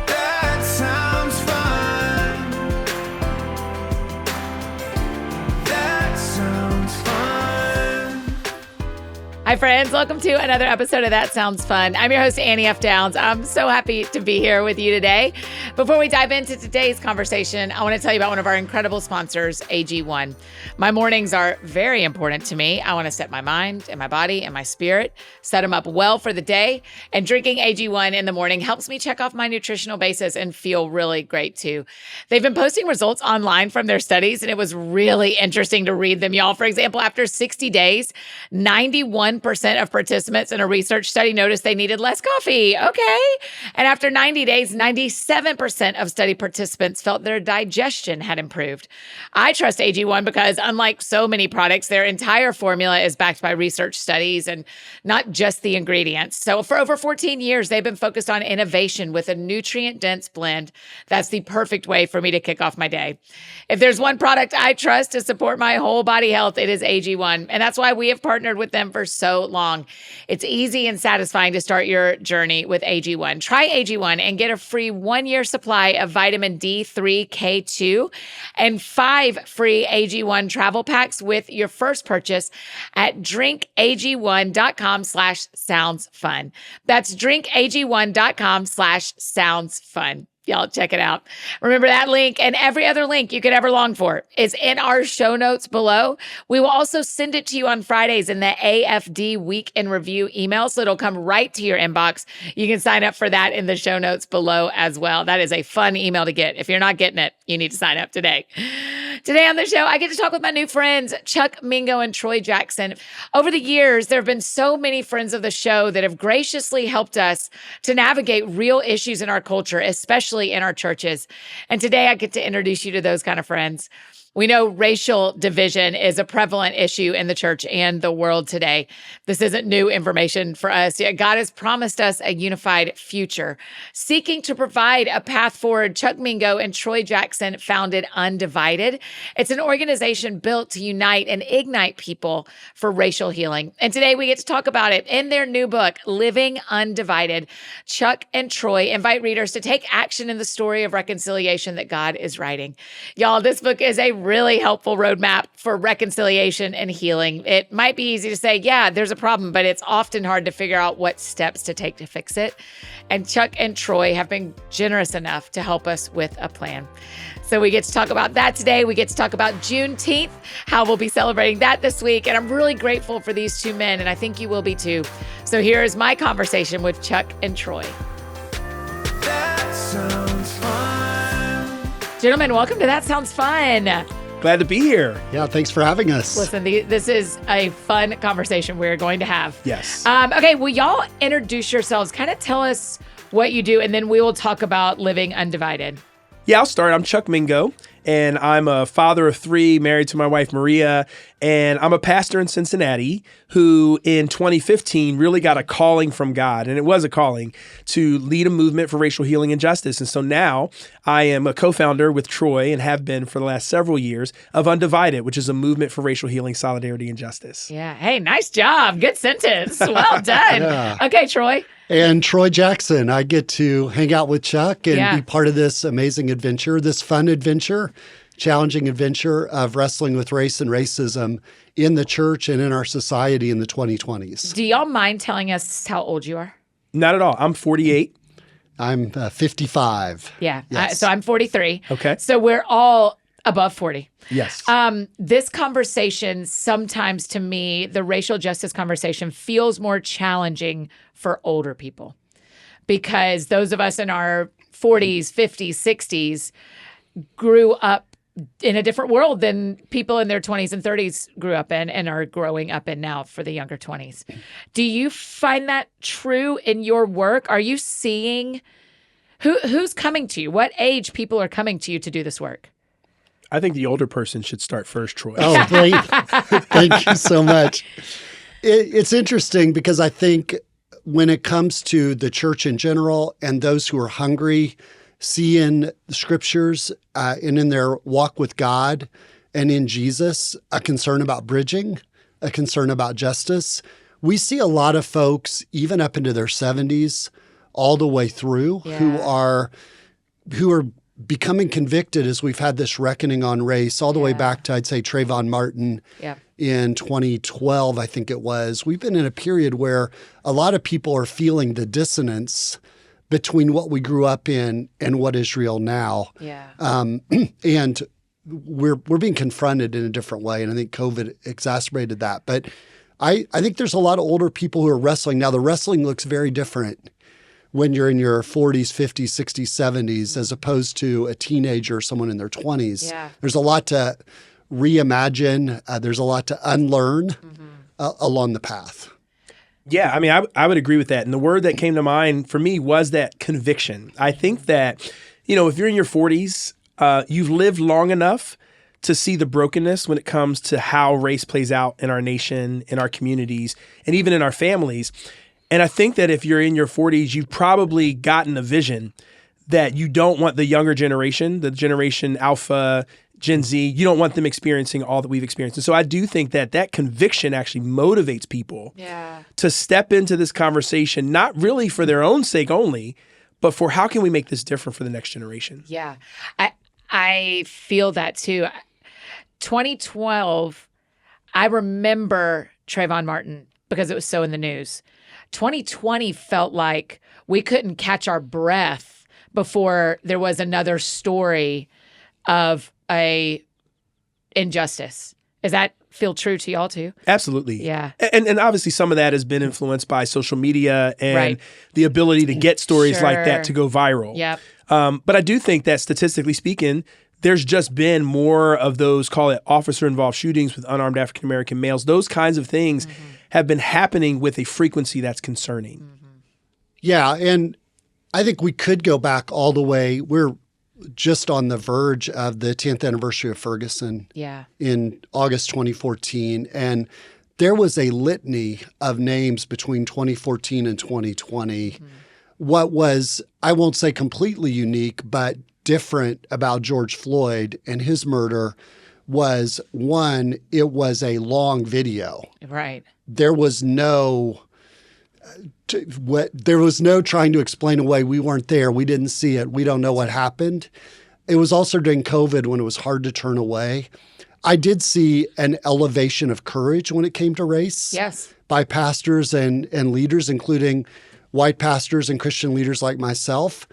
That sounds fun. That sounds fun. Hi, friends. Welcome to another episode of That Sounds Fun. I'm your host, Annie F. Downs. I'm so happy to be here with you today. Before we dive into today's conversation, I want to tell you about one of our incredible sponsors, AG1. My mornings are very important to me. I want to set my mind and my body and my spirit, set them up well for the day. And drinking AG1 in the morning helps me check off my nutritional basis and feel really great too. They've been posting results online from their studies, and it was really interesting to read them, y'all. For example, after 60 days, 91% of participants in a research study noticed they needed less coffee. Okay. And after 90 days, 97% of study participants felt their digestion had improved. I trust AG1 because, unlike so many products, their entire formula is backed by research studies and not just the ingredients. So for over 14 years, they've been focused on innovation with a nutrient-dense blend. That's the perfect way for me to kick off my day. If there's one product I trust to support my whole body health, it is AG1. And that's why we have partnered with them for so long. It's easy and satisfying to start your journey with AG1. Try AG1 and get a free 1-year supply of vitamin D3, K2, and 5 free AG1 travel packs with your first purchase at drinkag1.com/soundsfun. That's drinkag1.com/soundsfun. Y'all check it out. Remember, that link and every other link you could ever long for is in our show notes below. We will also send it to you on Fridays in the AFD Week in Review email, so it'll come right to your inbox. You can sign up for that in the show notes below as well. That is a fun email to get. If you're not getting it, you need to sign up today. Today on the show, I get to talk with my new friends, Chuck, Mingo, and Troy Jackson. Over the years, there have been so many friends of the show that have graciously helped us to navigate real issues in our culture, especially in our churches. And today I get to introduce you to those kind of friends. We know racial division is a prevalent issue in the church and the world today. This isn't new information for us. Yet God has promised us a unified future. Seeking to provide a path forward, Chuck Mingo and Troy Jackson founded Undivided. It's an organization built to unite and ignite people for racial healing. And today we get to talk about it in their new book, Living Undivided. Chuck and Troy invite readers to take action in the story of reconciliation that God is writing. Y'all, this book is a really helpful roadmap for reconciliation and healing. It might be easy to say, yeah, there's a problem, but it's often hard to figure out what steps to take to fix it. And Chuck and Troy have been generous enough to help us with a plan. So we get to talk about that today. We get to talk about Juneteenth, how we'll be celebrating that this week. And I'm really grateful for these two men, and I think you will be too. So here is my conversation with Chuck and Troy. That sounds fun. Gentlemen, welcome to That Sounds Fun. Glad to be here. Yeah, thanks for having us. Listen, this is a fun conversation we're going to have. Yes. Okay, will y'all introduce yourselves? Kind of tell us what you do, and then we will talk about Living Undivided. Yeah, I'll start. I'm Chuck Mingo, and I'm a father of 3, married to my wife, Maria, and I'm a pastor in Cincinnati who in 2015 really got a calling from God, and it was a calling to lead a movement for racial healing and justice. And so now I am a co-founder with Troy and have been for the last several years of Undivided, which is a movement for racial healing, solidarity, and justice. Yeah. Hey, nice job. Good sentence. Well done. Yeah. Okay, Troy. And Troy Jackson, I get to hang out with Chuck and be part of this amazing adventure, this fun adventure, challenging adventure of wrestling with race and racism in the church and in our society in the 2020s. Do y'all mind telling us how old you are? Not at all. I'm 48. I'm 55. Yeah. Yes. So I'm 43. Okay. So we're all above 40. Yes. This conversation, sometimes to me, the racial justice conversation feels more challenging for older people because those of us in our 40s, 50s, 60s grew up in a different world than people in their 20s and 30s grew up in and are growing up in now for the younger 20s. Do you find that true in your work? Are you seeing who's coming to you? What age people are coming to you to do this work? I think the older person should start first, Troy. Oh, great. Thank you so much. It's interesting because I think when it comes to the church in general and those who are hungry, see in the scriptures and in their walk with God and in Jesus a concern about bridging, a concern about justice, we see a lot of folks, even up into their 70s, all the way through, who are becoming convicted as we've had this reckoning on race, all the way back to, I'd say, Trayvon Martin in 2012, I think it was. We've been in a period where a lot of people are feeling the dissonance between what we grew up in and what is real now. And we're being confronted in a different way. And I think COVID exacerbated that. But I think there's a lot of older people who are wrestling. Now, the wrestling looks very different when you're in your 40s, 50s, 60s, 70s, as opposed to a teenager or someone in their 20s. There's a lot to reimagine. There's a lot to unlearn along the path. Yeah, I mean, I would agree with that. And the word that came to mind for me was that conviction. I think that, you know, if you're in your 40s, you've lived long enough to see the brokenness when it comes to how race plays out in our nation, in our communities, and even in our families. And I think that if you're in your 40s, you've probably gotten a vision that you don't want the younger generation, the generation Alpha, Gen Z, you don't want them experiencing all that we've experienced. And so I do think that that conviction actually motivates people to step into this conversation, not really for their own sake only, but for how can we make this different for the next generation? Yeah, I feel that too. 2012, I remember Trayvon Martin because it was so in the news. 2020 felt like we couldn't catch our breath before there was another story of a injustice. Does that feel true to y'all too? Absolutely. Yeah. And obviously some of that has been influenced by social media and the ability to get stories like that to go viral. Yep. But I do think that statistically speaking, there's just been more of those, call it officer-involved shootings with unarmed African-American males. Those kinds of things have been happening with a frequency that's concerning. Yeah, and I think we could go back all the way. We're just on the verge of the 10th anniversary of Ferguson in August 2014. And there was a litany of names between 2014 and 2020. What was, I won't say completely unique, but different about George Floyd and his murder was, one, it was a long video. Right. There was no trying to explain away. We weren't there. We didn't see it. We don't know what happened. It was also during COVID when it was hard to turn away. I did see an elevation of courage when it came to race. Yes. By pastors and leaders, including white pastors and Christian leaders like myself.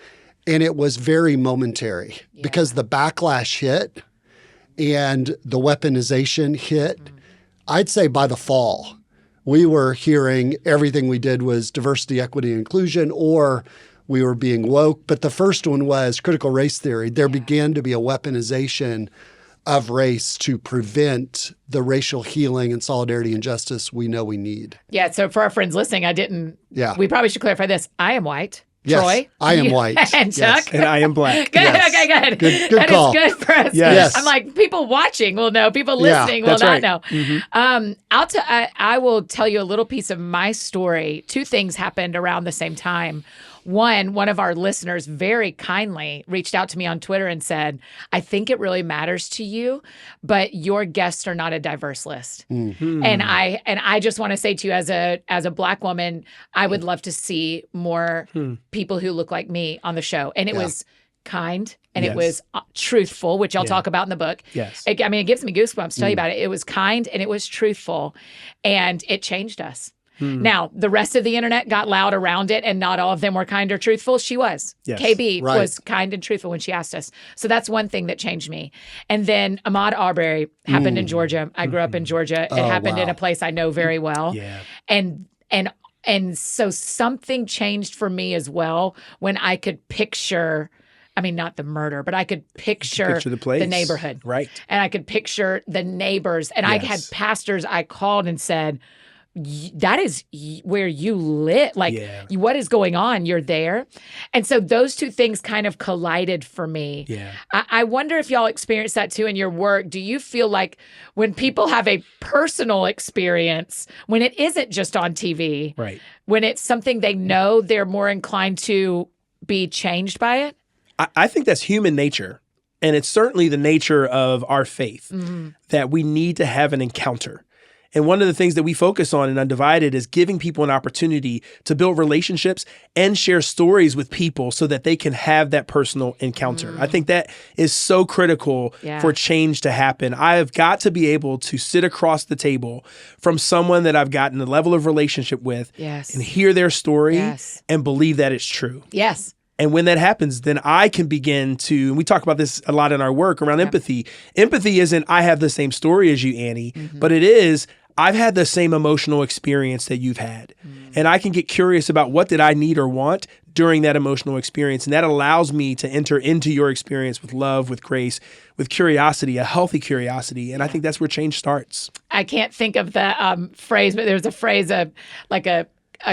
And it was very momentary because the backlash hit and the weaponization hit. I'd say by the fall, we were hearing everything we did was diversity, equity, and inclusion, or we were being woke. But the first one was critical race theory. There began to be a weaponization of race to prevent the racial healing and solidarity and justice we know we need. Yeah. So for our friends listening, we probably should clarify this. I am white. Yes, Troy, I am white. And Chuck. And I am black. Good. Yes. Okay, good. Good call. That is good for us. Yes. I'm like, people watching will know. People listening will that's not right. know. I will tell you a little piece of my story. Two things happened around the same time. One of our listeners very kindly reached out to me on Twitter and said, I think it really matters to you, but your guests are not a diverse list. And I just want to say to you as a Black woman, I would love to see more people who look like me on the show. And it was kind and it was truthful, which I'll talk about in the book. Yes. It gives me goosebumps to tell you about it. It was kind and it was truthful and it changed us. Now, the rest of the internet got loud around it, and not all of them were kind or truthful. She was. Yes. KB was kind and truthful when she asked us. So that's one thing that changed me. And then Ahmaud Arbery happened in Georgia. I grew up in Georgia. It happened in a place I know very well. Yeah. And so something changed for me as well when I could picture, I mean, not the murder, but I could picture the place. the neighborhood. Right. And I could picture the neighbors. And I had pastors I called and said, that is where you live. Like, what is going on? You're there. And so those two things kind of collided for me. Yeah. I wonder if y'all experience that too in your work. Do you feel like when people have a personal experience, when it isn't just on TV, Right. when it's something they know, they're more inclined to be changed by it? I think that's human nature. And it's certainly the nature of our faith that we need to have an encounter. And one of the things that we focus on in Undivided is giving people an opportunity to build relationships and share stories with people so that they can have that personal encounter. I think that is so critical for change to happen. I have got to be able to sit across the table from someone that I've gotten a level of relationship with and hear their story and believe that it's true. Yes. And when that happens, then I can begin to, and we talk about this a lot in our work around empathy. Empathy isn't, I have the same story as you, Annie, but it is, I've had the same emotional experience that you've had. And I can get curious about what did I need or want during that emotional experience. And that allows me to enter into your experience with love, with grace, with curiosity, a healthy curiosity. And I think that's where change starts. I can't think of the phrase, but there's a phrase of like a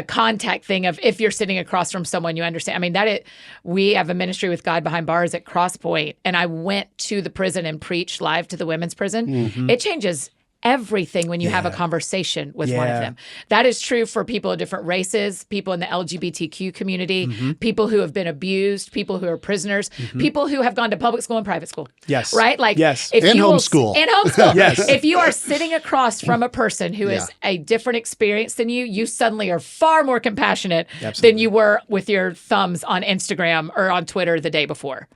contact thing of if you're sitting across from someone you understand. I mean, we have a ministry with God Behind Bars at Crosspoint, and I went to the prison and preached live to the women's prison. It changes everything when you have a conversation with one of them. That is true for people of different races, people in the LGBTQ community, people who have been abused, people who are prisoners, people who have gone to public school and private school. Yes. Right? Like, yes. If and you homeschool. And homeschool. Yes. If you are sitting across from a person who is a different experience than you suddenly are far more compassionate than you were with your thumbs on Instagram or on Twitter the day before.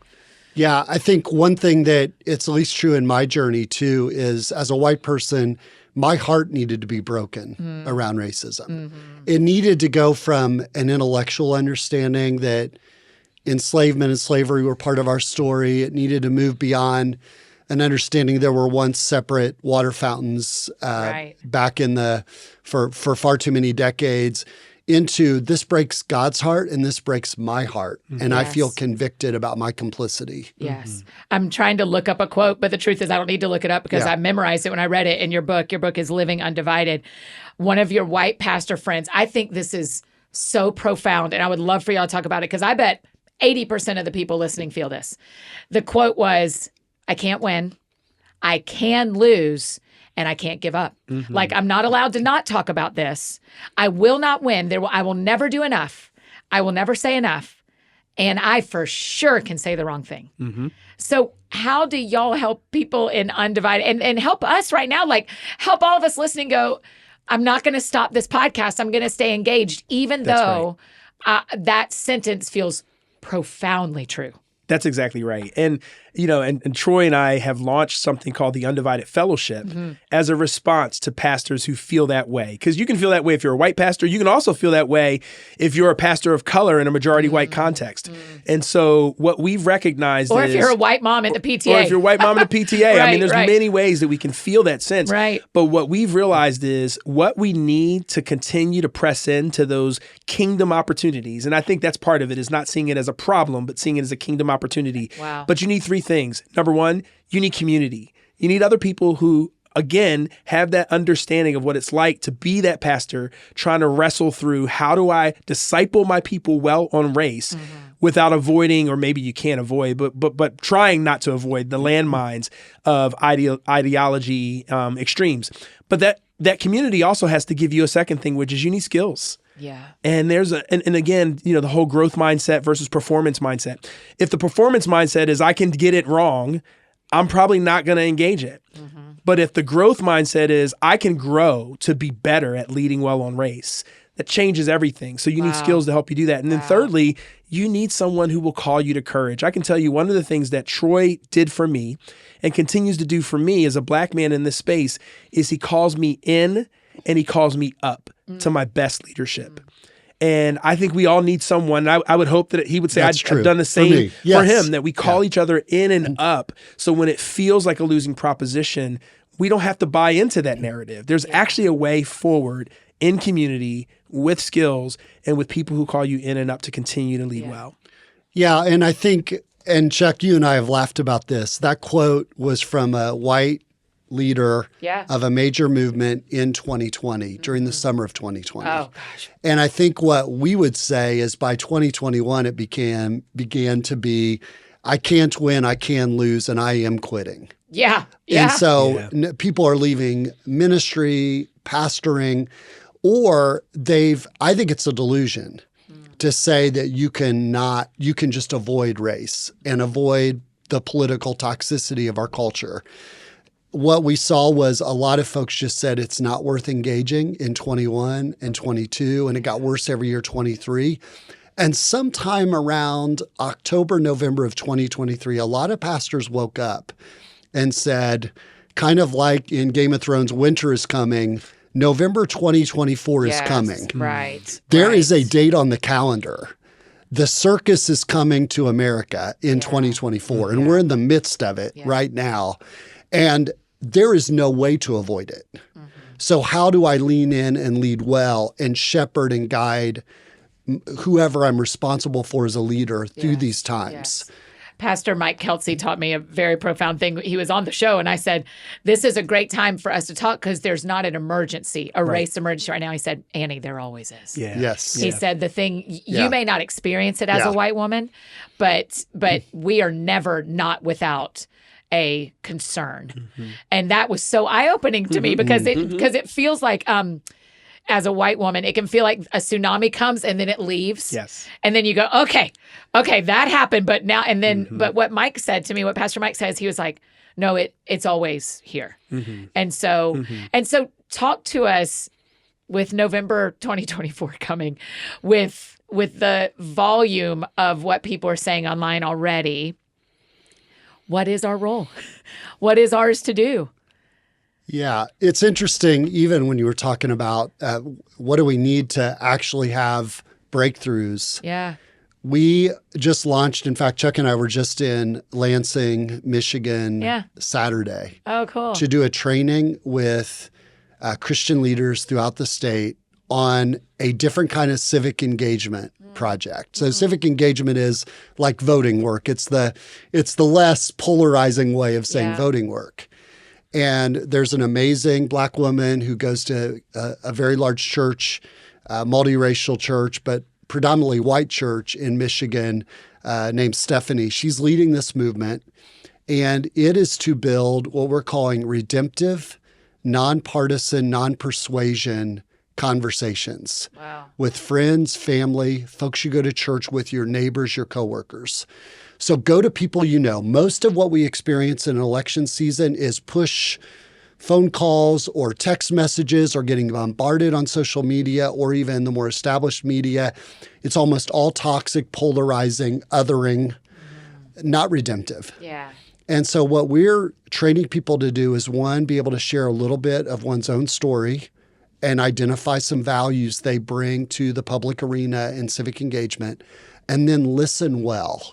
Yeah, I think one thing that it's at least true in my journey too is as a white person, my heart needed to be broken around racism. It needed to go from an intellectual understanding that enslavement and slavery were part of our story. It needed to move beyond an understanding there were once separate water fountains back in for far too many decades, into this breaks God's heart and this breaks my heart. And I feel convicted about my complicity. Yes. I'm trying to look up a quote, but the truth is I don't need to look it up because I memorized it when I read it in your book. Your book is Living Undivided. One of your white pastor friends, I think this is so profound, and I would love for y'all to talk about it because I bet 80% of the people listening feel this. The quote was, I can't win, I can lose, and I can't give up. Like, I'm not allowed to not talk about this. I will not win. I will never do enough. I will never say enough. And I for sure can say the wrong thing. So how do y'all help people in Undivided and help us right now? Like, help all of us listening go, I'm not going to stop this podcast. I'm going to stay engaged, even though that sentence feels profoundly true. That's exactly right. And, you know, and Troy and I have launched something called the Undivided Fellowship as a response to pastors who feel that way. Because you can feel that way if you're a white pastor. You can also feel that way if you're a pastor of color in a majority white context. And so what we've recognized Or is... if you're a white mom at the PTA. Or if you're a white mom at the PTA. I mean, there's right. many ways that we can feel that sense. Right. But what we've realized is what we need to continue to press into those kingdom opportunities. And I think that's part of it, is not seeing it as a problem, but seeing it as a kingdom opportunity. Wow. But you need three things. Number one, you need community. You need other people who, again, have that understanding of what it's like to be that pastor trying to wrestle through how do I disciple my people well on race without avoiding, or maybe you can't avoid, but trying not to avoid the landmines of ideology extremes. But that community also has to give you a second thing, which is you need skills. Yeah. And there's and again, you know, the whole growth mindset versus performance mindset. If the performance mindset is I can get it wrong, I'm probably not going to engage it. But if the growth mindset is I can grow to be better at leading well on race, that changes everything. So you need skills to help you do that. And then thirdly, you need someone who will call you to courage. I can tell you one of the things that Troy did for me and continues to do for me as a black man in this space is he calls me in and he calls me up to my best leadership. And I think we all need someone. I would hope that he would say, I've done the same for him, that we call each other in and up. So when it feels like a losing proposition, we don't have to buy into that narrative. There's actually a way forward in community with skills and with people who call you in and up to continue to lead well. Yeah, and I think, and Chuck, you and I have laughed about this. That quote was from a white leader of a major movement in 2020, during the summer of 2020. Oh, gosh. And I think what we would say is by 2021, it began to be, I can't win, I can lose, and I am quitting. Yeah. And so people are leaving ministry, pastoring, or I think it's a delusion to say that you can just avoid race and avoid the political toxicity of our culture. what we saw was a lot of folks just said it's not worth engaging in 21 and 22, and it got worse every year, 23. And sometime around October, November of 2023, a lot of pastors woke up and said, kind of like in Game of Thrones, winter is coming. November 2024 is coming. Right. There is a date on the calendar. The circus is coming to America in 2024, and we're in the midst of it right now. And there is no way to avoid it. So how do I lean in and lead well and shepherd and guide whoever I'm responsible for as a leader through these times? Yes. Pastor Mike Kelsey taught me a very profound thing. He was on the show and I said, this is a great time for us to talk because there's not an emergency, a race emergency right now. He said, Annie, there always is. Yeah. Yes. He said the thing, you may not experience it as a white woman, but we are never not without a concern. And that was so eye-opening to me because it feels like as a white woman, it can feel like a tsunami comes and then it leaves. Yes. And then you go, okay, that happened. But now, and then, but what Mike said to me, what Pastor Mike says, he was like, no, it's always here. And so, talk to us with November 2024 coming with the volume of what people are saying online already. What is our role? What is ours to do? Yeah, it's interesting, even when you were talking about what do we need to actually have breakthroughs. Yeah. We just launched, in fact, Chuck and I were just in Lansing, Michigan Saturday. Oh, cool. To do a training with Christian leaders throughout the state on a different kind of civic engagement project. So civic engagement is like voting work. It's the less polarizing way of saying voting work. And there's an amazing Black woman who goes to a very large church, multiracial church, but predominantly white church in Michigan named Stephanie. She's leading this movement, and it is to build what we're calling redemptive, nonpartisan, non-persuasion conversations with friends, family, folks you go to church with, your neighbors, your coworkers. So go to people you know. Most of what we experience in an election season is push phone calls or text messages or getting bombarded on social media or even the more established media. It's almost all toxic, polarizing, othering, not redemptive. Yeah. And so what we're training people to do is, one, be able to share a little bit of one's own story and identify some values they bring to the public arena in civic engagement, and then listen well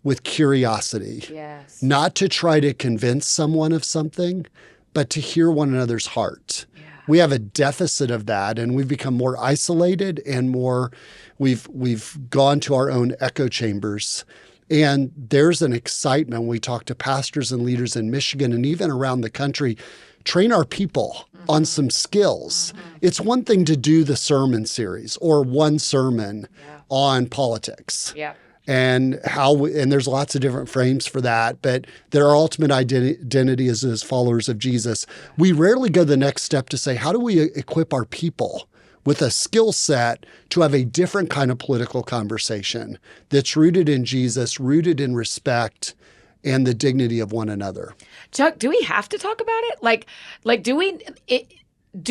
with curiosity. Yes. Not to try to convince someone of something, but to hear one another's heart. Yeah. We have a deficit of that, and we've become more isolated and more, we've gone to our own echo chambers. And there's an excitement when we talk to pastors and leaders in Michigan and even around the country, train our people on some skills. It's one thing to do the sermon series or one sermon on politics. Yeah. And and there's lots of different frames for that, but their ultimate identity is as followers of Jesus. We rarely go the next step to say, how do we equip our people with a skill set to have a different kind of political conversation that's rooted in Jesus, rooted in respect and the dignity of one another? Chuck, do we have to talk about it? Like do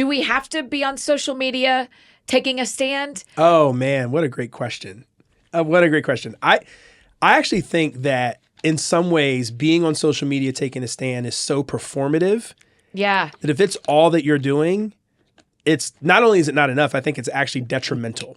we have to be on social media taking a stand? Oh man, what a great question. What a great question. I actually think that in some ways being on social media taking a stand is so performative. Yeah. That if it's all that you're doing, it's not only is it not enough, I think it's actually detrimental.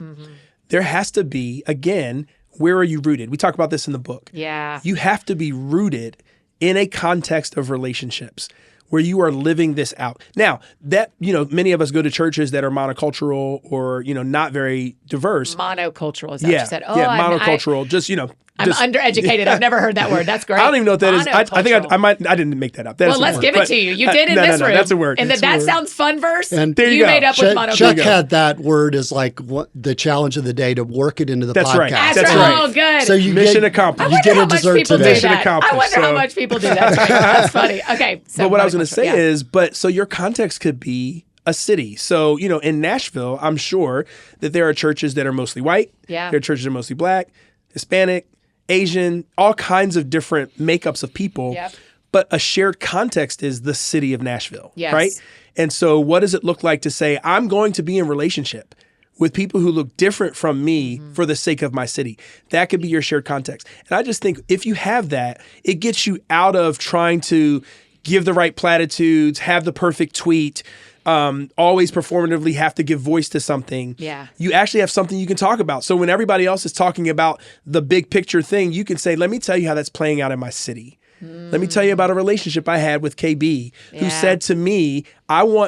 There has to be, again, where are you rooted? We talk about this in the book. Yeah. You have to be rooted in a context of relationships where you are living this out. Now, that, many of us go to churches that are monocultural or, not very diverse. Monocultural, is that what you said? Monocultural, I'm undereducated. I've never heard that word. That's great. I don't even know what that is. I think I didn't make that up. That's let's give it to you. You did in this room. That's a word. And that sounds fun verse. And there you go. Made up with monocultural. Chuck had that word as like the challenge of the day to work it into the podcast. Right. That's right. Oh, good. So you mission accomplished. You get a dessert today. Mission accomplished. I wonder how much people do that. That's right. That's funny. Okay. So but what I was going to say is, so your context could be a city. So, in Nashville, I'm sure that there are churches that are mostly white. Yeah. There are churches that are mostly Black, Hispanic, Asian, all kinds of different makeups of people. Yep. but a shared context is the city of Nashville, Yes. right? And so what does it look like to say, I'm going to be in relationship with people who look different from me for the sake of my city? That could be your shared context. And I just think if you have that, it gets you out of trying to give the right platitudes, have the perfect tweet, always performatively have to give voice to something. Yeah. You actually have something you can talk about. So when everybody else is talking about the big picture thing, you can say, let me tell you how that's playing out in my city. Let me tell you about a relationship I had with KB, who Yeah. said to me,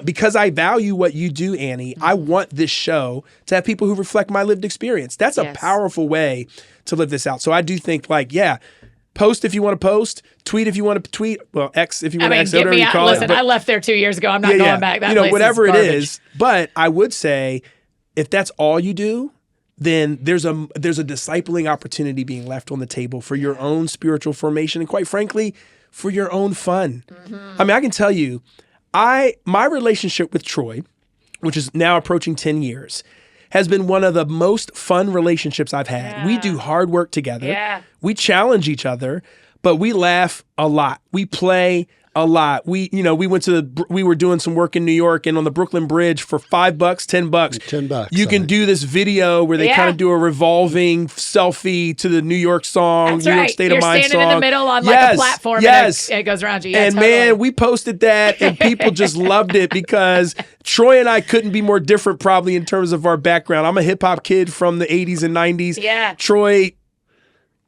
because I value what you do, Annie, I want this show to have people who reflect my lived experience. That's a Yes. powerful way to live this out. So I do think post if you want to post, tweet if you want to tweet, well, X if you want to X, get whatever me you out. call it. Listen, But- I left there 2 years ago. I'm not going back. That place whatever is it garbage. is. But I would say if that's all you do, then there's a discipling opportunity being left on the table for your own spiritual formation and, quite frankly, for your own fun. I mean, I can tell you, my relationship with Troy, which is now approaching 10 years, has been one of the most fun relationships I've had. Yeah. We do hard work together. Yeah. We challenge each other, but we laugh a lot. We play a lot. We were doing some work in New York, and on the Brooklyn Bridge for $5, $10, $10, you can do this video where they Yeah. kind of do a revolving selfie to the New York song, That's New York right. State You're of Mind standing song. in the middle on like Yes, a platform yes. and it goes around you. Yeah, And totally. man, we posted that and people just loved it because Troy and I couldn't be more different probably in terms of our background. I'm a hip hop kid from the 80s and 90s. Yeah. Troy,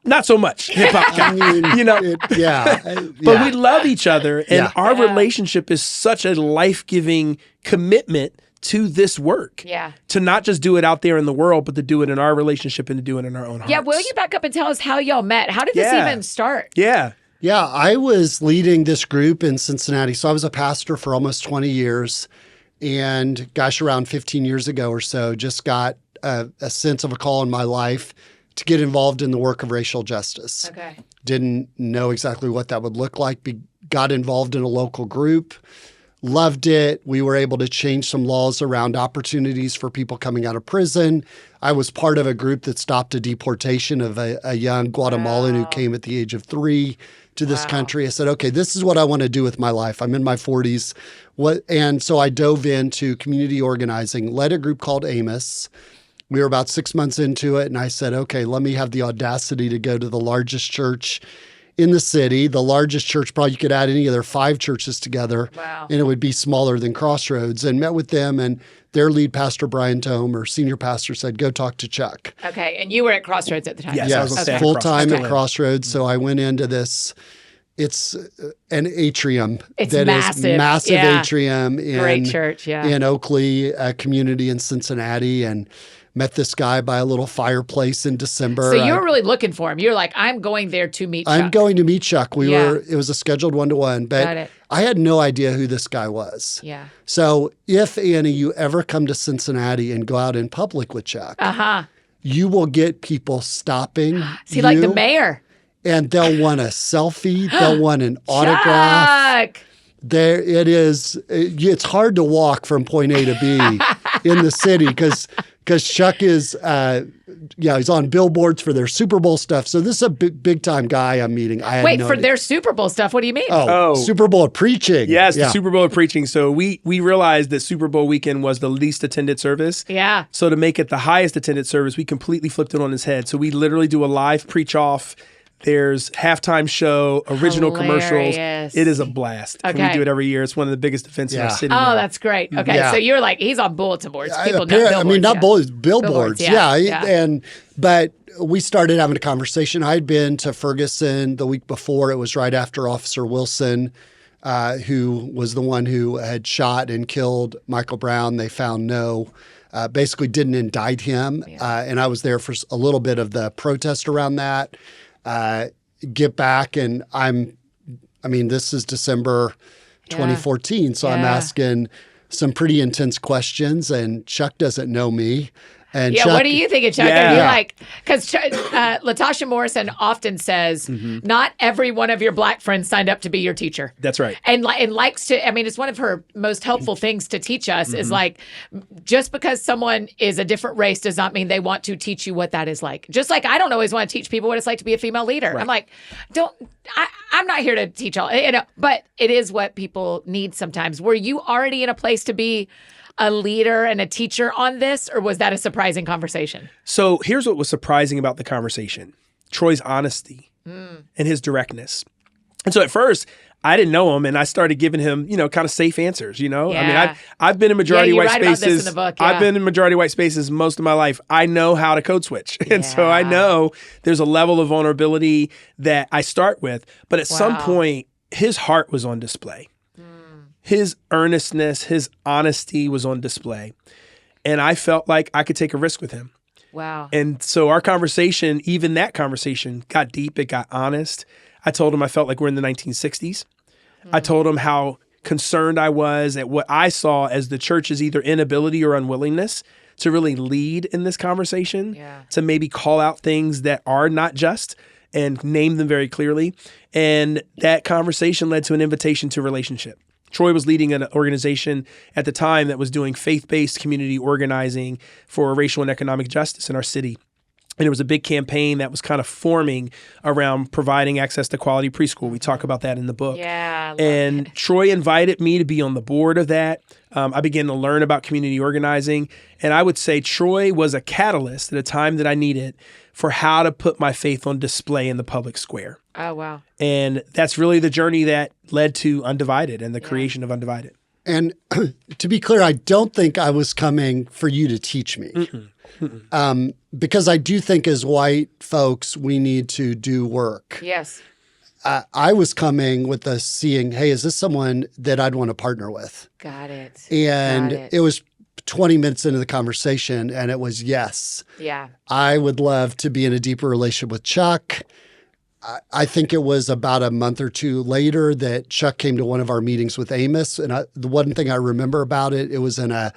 not so much hip hop guy. I mean, You know, but yeah. we love each other, and Yeah. our Yeah. relationship is such a life-giving commitment to this work. Yeah. To not just do it out there in the world, but to do it in our relationship and to do it in our own hearts. Yeah, will you back up and tell us how y'all met? How did this Yeah. even start? Yeah. Yeah, I was leading this group in Cincinnati. So I was a pastor for almost 20 years. And gosh, around 15 years ago or so, just got a sense of a call in my life to get involved in the work of racial justice. Okay. Didn't know exactly what that would look like. Got involved in a local group. Loved it. We were able to change some laws around opportunities for people coming out of prison. I was part of a group that stopped a deportation of a young Guatemalan who came at the age of 3 to this country. I said, okay, this is what I want to do with my life. I'm in my 40s. And so I dove into community organizing, led a group called Amos. We were about 6 months into it, and I said, okay, let me have the audacity to go to the largest church in the city. The largest church, probably you could add any of their 5 churches together, Wow. and it would be smaller than Crossroads, and met with them, and their lead pastor, Brian Tome, or senior pastor, said, go talk to Chuck. Okay. And you were at Crossroads at the time. Yes, I Yes, was on staff at full-time Crossroads. at Crossroads. So I went into this. It's an atrium. It's that is massive. massive Yeah. atrium in, Great church, yeah. in Oakley, a community in Cincinnati, and met this guy by a little fireplace in December. So you were really looking for him. You're like, I'm going there to meet Chuck. I'm going to meet Chuck. Yeah. It was a scheduled 1-to-1, Got but it. I had no idea who this guy was. Yeah. So if, Annie, you ever come to Cincinnati and go out in public with Chuck, Uh-huh. you will get people stopping. Is he like the you, mayor? and they'll want a selfie. They'll want an autograph. Chuck! There it is. It's hard to walk from point A to B in the city because Chuck is, he's on billboards for their Super Bowl stuff. So this is a big time guy I'm meeting. I had Wait, no for idea. their Super Bowl stuff, what do you mean? Oh. Super Bowl preaching. Yes, Yeah. the Super Bowl of preaching. So we realized that Super Bowl weekend was the least attended service. Yeah. So to make it the highest attended service, we completely flipped it on its head. So we literally do a live preach off. There's halftime show, original commercials. Hilarious. It is a blast. And we Okay. do it every year. It's one of the biggest events in our Yeah. city. Oh, now. that's great. Okay, Yeah. so you're like, he's on bulletin boards. People know Apparently- billboards. I mean, not yeah. billboards. Billboards, yeah. But we started having a conversation. I'd been to Ferguson the week before. It was right after Officer Wilson, who was the one who had shot and killed Michael Brown. They found basically didn't indict him. And I was there for a little bit of the protest around that. Get back, and this is December 2014. So I'm Yeah. asking some pretty intense questions, and Chuck doesn't know me. And Yeah, Chuck, what do you think of Chuck? Yeah. Are you Yeah. like, because Latasha Morrison often says, not every one of your Black friends signed up to be your teacher. That's right. And likes to, I mean, it's one of her most helpful things to teach us is like, just because someone is a different race does not mean they want to teach you what that is like. Just like I don't always want to teach people what it's like to be a female leader. I'm like, I'm not here to teach all, but it is what people need sometimes. Were you already in a place to be a leader and a teacher on this, or was that a surprising conversation? So here's what was surprising about the conversation: Troy's honesty and his directness. And so at first, I didn't know him, and I started giving him, kind of safe answers. I mean, Yeah. I've been in majority you white write about spaces. this in the book, I've yeah. been in majority white spaces most of my life. I know how to code switch, and so I Yeah. know there's a level of vulnerability that I start with. But at some Wow. point, his heart was on display. His earnestness, his honesty was on display, and I felt like I could take a risk with him. Wow. And so our conversation, even that conversation, got deep. It got honest. I told him I felt like we're in the 1960s. I told him how concerned I was at what I saw as the church's either inability or unwillingness to really lead in this conversation, to maybe call out things that are not just and name them very clearly. And that conversation led to an invitation to relationship. Troy was leading an organization at the time that was doing faith-based community organizing for racial and economic justice in our city. And it was a big campaign that was kind of forming around providing access to quality preschool. We talk about that in the book. Yeah. I love And it. Troy invited me to be on the board of that. I began to learn about community organizing. And I would say Troy was a catalyst at a time that I needed for how to put my faith on display in the public square. Oh, wow. And that's really the journey that led to Undivided and the creation of Undivided. And to be clear, I don't think I was coming for you to teach me. Because I do think as white folks, we need to do work. Yes. I was coming with the seeing, hey, is this someone that I'd want to partner with? Got it. And Got it was 20 minutes into the conversation, and it was yes. Yeah. I would love to be in a deeper relationship with Chuck. I think it was about a month or two later that Chuck came to one of our meetings with Amos. And the one thing I remember about it, it was in a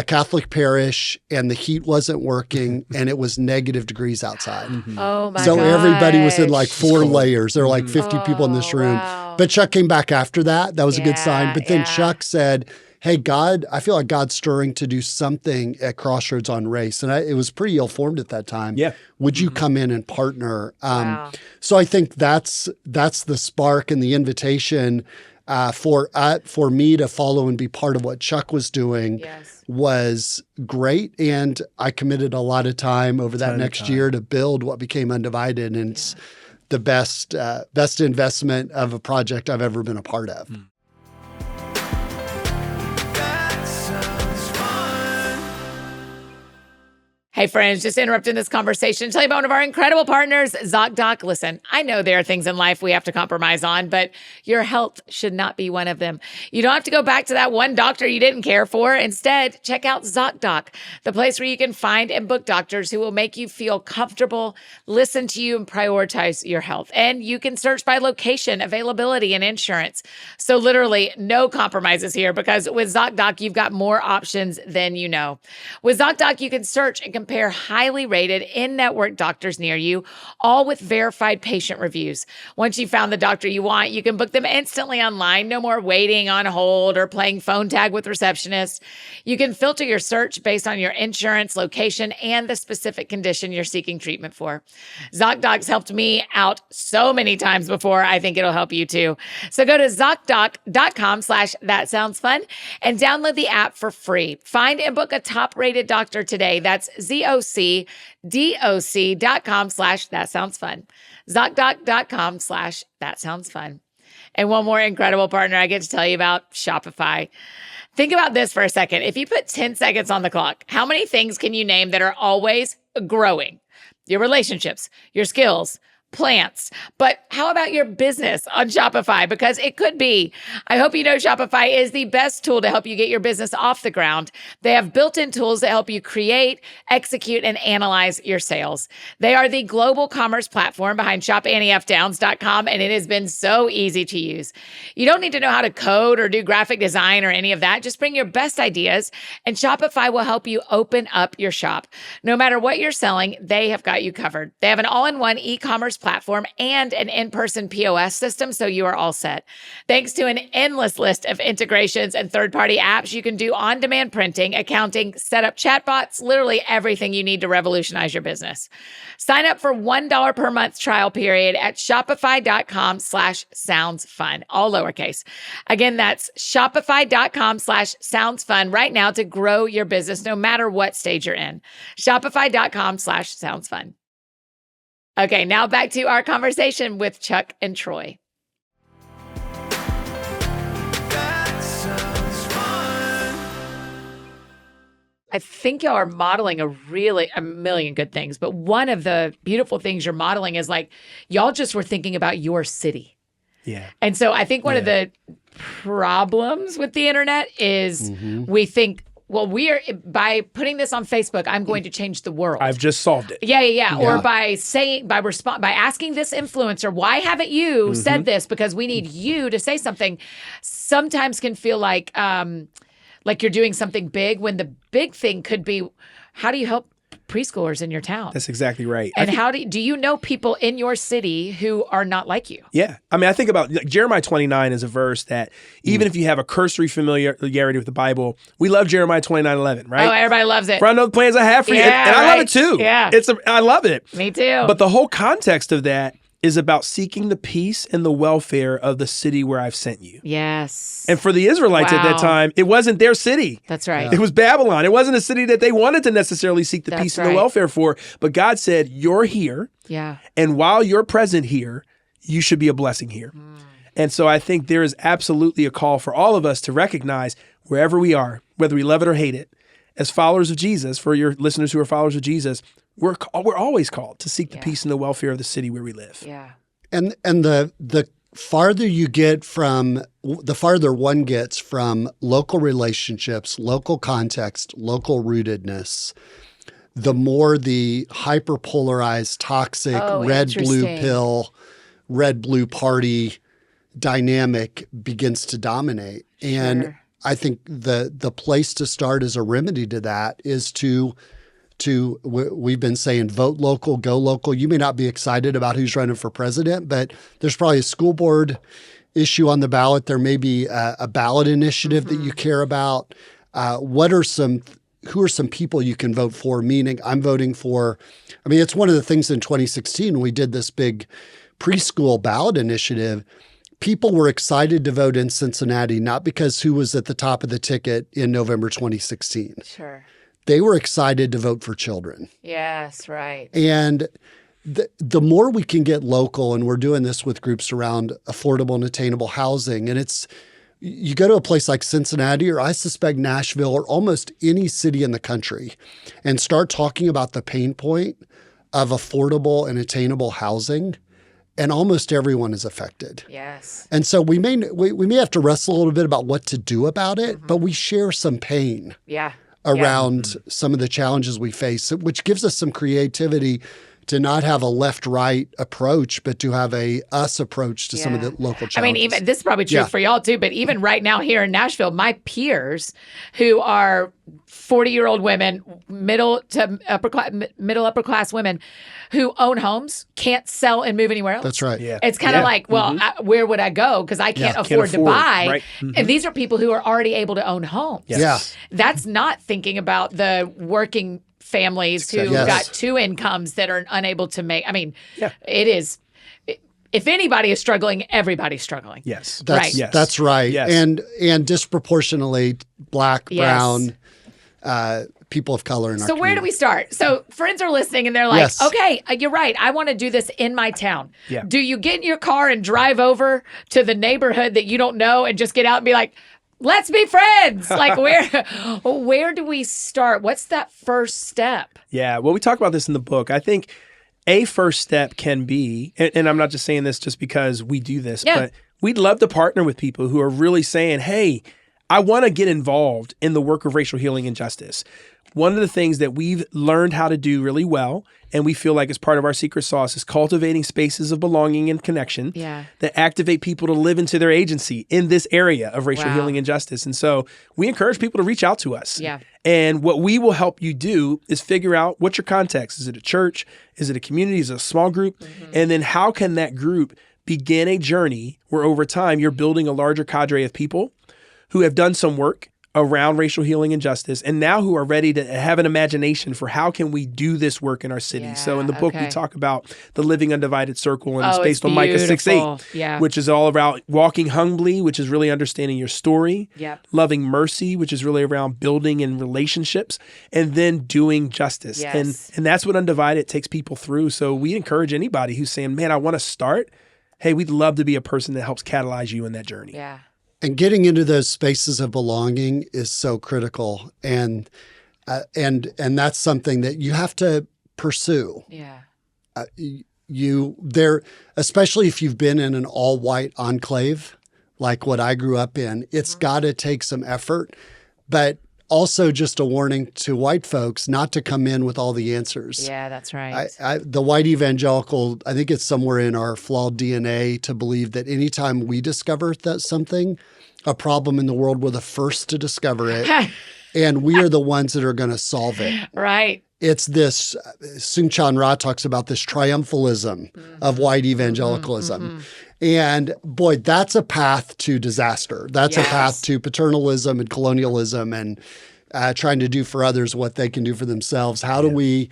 Catholic parish and the heat wasn't working and it was negative degrees outside. Oh, my So gosh. everybody was in like 4 layers. There were like 50 people in this room. wow. But Chuck came back after that. That was a good sign. Yeah, But then yeah. Chuck said, hey, God, I feel like God's stirring to do something at Crossroads on race. And it was pretty ill-formed at that time. Yeah. Would you come in and partner? Wow. So I think that's the spark and the invitation for me to follow and be part of what Chuck was doing Yes. was great. And I committed a lot of time over that Ton of next time. year to build what became Undivided. And it's the best investment of a project I've ever been a part of. That sounds fun. Hey, friends, just interrupting this conversation. Tell you about one of our incredible partners, ZocDoc. Listen, I know there are things in life we have to compromise on, but your health should not be one of them. You don't have to go back to that one doctor you didn't care for. Instead, check out ZocDoc, the place where you can find and book doctors who will make you feel comfortable, listen to you, and prioritize your health. And you can search by location, availability, and insurance. So literally no compromises here because with ZocDoc, you've got more options than you know. With ZocDoc, you can search and compare highly rated in-network doctors near you, all with verified patient reviews. Once you've found the doctor you want, you can book them instantly online. No more waiting on hold or playing phone tag with receptionists. You can filter your search based on your insurance, location, and the specific condition you're seeking treatment for. ZocDoc's helped me out so many times before. I think it'll help you too. So go to ZocDoc.com/thatsoundsfun and download the app for free. Find and book a top-rated doctor today. That's ZocDoc.com/thatsoundsfun. ZocDoc.com/thatsoundsfun. And one more incredible partner I get to tell you about, Shopify. Think about this for a second. If you put 10 seconds on the clock, how many things can you name that are always growing? Your relationships, your skills, plants. But how about your business on Shopify? Because it could be. I hope you know Shopify is the best tool to help you get your business off the ground. They have built-in tools that help you create, execute, and analyze your sales. They are the global commerce platform behind ShopAnnieFDowns.com, and it has been so easy to use. You don't need to know how to code or do graphic design or any of that. Just bring your best ideas, and Shopify will help you open up your shop. No matter what you're selling, they have got you covered. They have an all-in-one e-commerce platform and an in-person POS system, so you are all set. Thanks to an endless list of integrations and third-party apps, you can do on-demand printing, accounting, set up chatbots, literally everything you need to revolutionize your business. Sign up for $1 per month trial period at shopify.com/soundsfun, all lowercase. Again, that's shopify.com/soundsfun right now to grow your business no matter what stage you're in. Shopify.com/soundsfun. Okay, now back to our conversation with Chuck and Troy. That sounds fun. I think y'all are modeling a million good things, but one of the beautiful things you're modeling is like, y'all just were thinking about your city. Yeah. And so I think one of the problems with the internet is we think, well, by putting this on Facebook, I'm going to change the world. I've just solved it. Yeah. Or by asking this influencer, why haven't you said this? Because we need you to say something. Sometimes can feel like you're doing something big when the big thing could be, how do you help preschoolers in your town? That's exactly right. And do you know people in your city who are not like you? Yeah. I mean, I think about Jeremiah 29 is a verse that even if you have a cursory familiarity with the Bible, we love Jeremiah 29:11, right? Oh, everybody loves it. For I know the plans I have for you. Yeah, And I love right. it too. Yeah. I love it. Me too. But the whole context of that is about seeking the peace and the welfare of the city where I've sent you. Yes. And for the Israelites at that Wow. time, it wasn't their city. That's right. It was Babylon. It wasn't a city that they wanted to necessarily seek the That's peace and right. the welfare for. But God said, you're here. Yeah. And while you're present here, you should be a blessing here. And so I think there is absolutely a call for all of us to recognize wherever we are, whether we love it or hate it, as followers of Jesus, for your listeners who are followers of Jesus, we're always called to seek the peace and the welfare of the city where we live. Yeah. And the farther you get from, the farther one gets from local relationships, local context, local rootedness, the more the hyper-polarized, toxic, red-blue interesting. pill, red-blue party dynamic begins to dominate. And I think the place to start as a remedy to that is we've been saying vote local, go local. You may not be excited about who's running for president, but there's probably a school board issue on the ballot. There may be a ballot initiative that you care about. Who are some people you can vote for? Meaning I'm voting for, it's one of the things in 2016 when we did this big preschool ballot initiative. People were excited to vote in Cincinnati, not because who was at the top of the ticket in November 2016. Sure. They were excited to vote for children. Yes, right. And the more we can get local, and we're doing this with groups around affordable and attainable housing, and you go to a place like Cincinnati, or I suspect Nashville, or almost any city in the country, and start talking about the pain point of affordable and attainable housing, and almost everyone is affected. Yes. And so we may have to wrestle a little bit about what to do about it, but we share some pain. Yeah. Around some of the challenges we face, which gives us some creativity to not have a left-right approach, but to have a us approach to some of the local challenges. Even this is probably true for y'all too, but even right now here in Nashville, my peers who are 40-year-old women, middle upper class women who own homes can't sell and move anywhere else. That's right. Yeah. It's kind of like, well, where would I go? Because I can't afford to buy. Right. And these are people who are already able to own homes. Yes. Yeah. That's not thinking about the working families who Yes. got two incomes that are unable to make. It is. If anybody is struggling, everybody's struggling. Yes. Right. Yes. That's right. Yes. And disproportionately Black, Yes. brown, people of color in our So where do we start? So friends are listening and they're like, Yes. okay, you're right. I want to do this in my town. Yeah. Do you get in your car and drive over to the neighborhood that you don't know and just get out and be like, let's be friends? Like where do we start? What's that first step? Yeah. Well, we talk about this in the book. I think a first step can be, and I'm not just saying this just because we do this, Yeah. but we'd love to partner with people who are really saying, hey, I want to get involved in the work of racial healing and justice. One of the things that we've learned how to do really well, and we feel like is part of our secret sauce, is cultivating spaces of belonging and connection that activate people to live into their agency in this area of racial healing and justice. And so we encourage people to reach out to us. Yeah. And what we will help you do is figure out what's your context. Is it a church? Is it a community? Is it a small group? And then how can that group begin a journey where over time you're building a larger cadre of people who have done some work around racial healing and justice, and now who are ready to have an imagination for how can we do this work in our city. So in the book, we talk about the living undivided circle, and it's based on Micah 6:8, which is all about walking humbly, which is really understanding your story, loving mercy, which is really around building in relationships, and then doing justice. And that's what Undivided takes people through. So we encourage anybody who's saying, man, I want to start. Hey, we'd love to be a person that helps catalyze you in that journey. Yeah. And getting into those spaces of belonging is so critical, and that's something that you have to pursue. Yeah. Especially if you've been in an all-white enclave like what I grew up in, it's got to take some effort, but also just a warning to white folks not to come in with all the answers. Yeah, that's right. The white evangelical, I think it's somewhere in our flawed DNA to believe that anytime we discover a problem in the world, we're the first to discover it, and we are the ones that are going to solve it. Right. It's this, Sung Chan Ra talks about this triumphalism of white evangelicalism. And boy, that's a path to disaster. That's a path to paternalism and colonialism and trying to do for others what they can do for themselves. How do we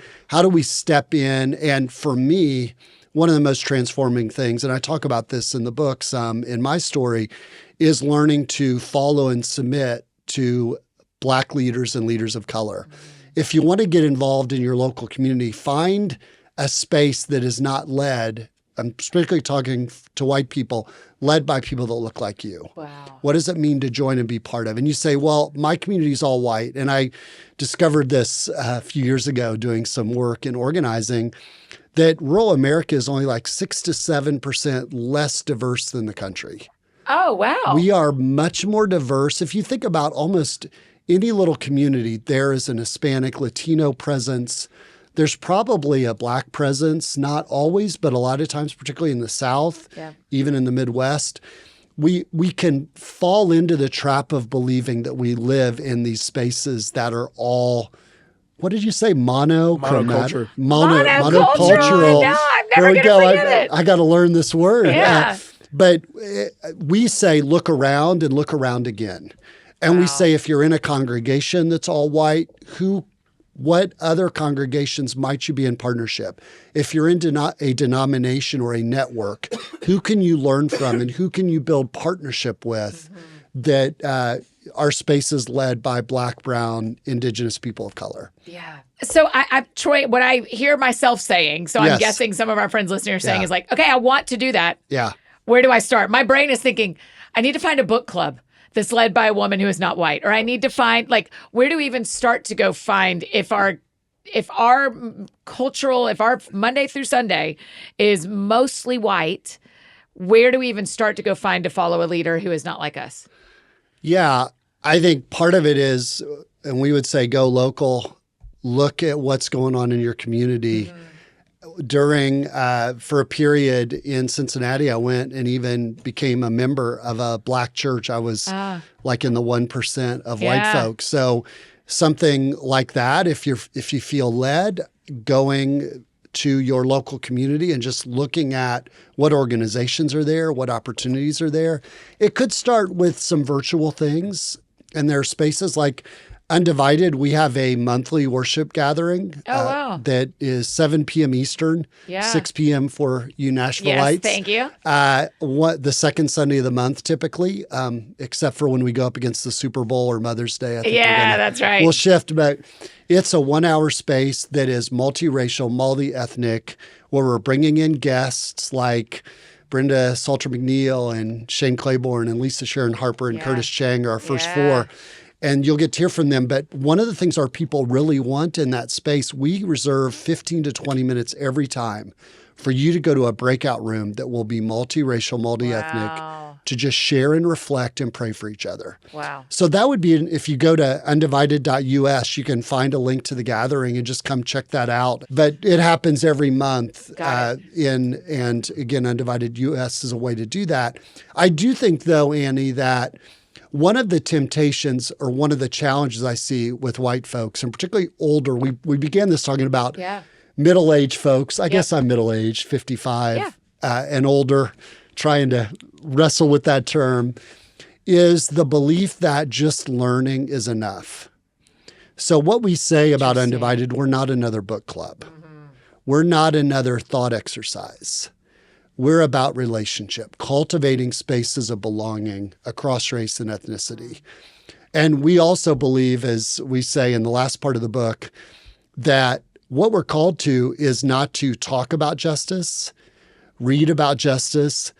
step in? And for me, one of the most transforming things, and I talk about this in the books, in my story, is learning to follow and submit to Black leaders and leaders of color. If you want to get involved in your local community, find a space that is not led, I'm particularly talking to white people, led by people that look like you. Wow. What does it mean to join and be part of? And you say, well, my community is all white. And I discovered this a few years ago doing some work in organizing, that rural America is only like 6 to 7% less diverse than the country. Oh, wow. We are much more diverse. If you think about almost any little community, there is an Hispanic, Latino presence. There's probably a Black presence, not always, but a lot of times, particularly in the South, even in the Midwest. We can fall into the trap of believing that we live in these spaces that are all, what did you say, Monoculture. Monocultural. No, I'm never Here we going to go. forget it. I got to learn this word. Yeah. But we say, look around and look around again. And we say, if you're in a congregation that's all white, what other congregations might you be in partnership? If you're in a denomination or a network, who can you learn from and who can you build partnership with that are spaces led by Black, Brown, Indigenous people of color? Yeah. So Troy, what I hear myself saying, so I'm guessing some of our friends listening are saying is like, okay, I want to do that. Yeah. Where do I start? My brain is thinking, I need to find a book club that's led by a woman who is not white. Or I need to find, like, where do we even start to go find if our Monday through Sunday is mostly white, where do we even start to go find to follow a leader who is not like us? Yeah, I think part of it is, and we would say go local, look at what's going on in your community. For a period in Cincinnati, I went and even became a member of a Black church. I was like in the 1% of white folks. So something like that, if you feel led, going to your local community and just looking at what organizations are there, what opportunities are there. It could start with some virtual things. And there are spaces like Undivided, we have a monthly worship gathering that is 7 p.m. Eastern, 6 p.m. for you Nashvilleites. Thank you. The second Sunday of the month, typically, except for when we go up against the Super Bowl or Mother's Day. I think that's right. We'll shift, but it's a 1-hour space that is multiracial, multi-ethnic, where we're bringing in guests like Brenda Salter McNeil and Shane Claiborne and Lisa Sharon Harper and Curtis Chang are our first four. and you'll get to hear from them. But one of the things our people really want in that space, we reserve 15 to 20 minutes every time for you to go to a breakout room that will be multiracial, multi-ethnic, Wow. to just share and reflect and pray for each other. Wow. So that would be, if you go to undivided.us, you can find a link to the gathering and just come check that out. But it happens every month. Got And again, Undivided US is a way to do that. I do think, though, Annie, that one of the temptations or one of the challenges I see with white folks, and particularly older, we began this talking about Yeah. middle-aged folks. I guess I'm middle-aged, 55 Yeah. and older, trying to wrestle with that term, is the belief that just learning is enough. So what we say about Undivided, we're not another book club. We're not another thought exercise. We're about relationship, cultivating spaces of belonging across race and ethnicity. And we also believe, as we say in the last part of the book, that what we're called to is not to talk about justice, read about justice,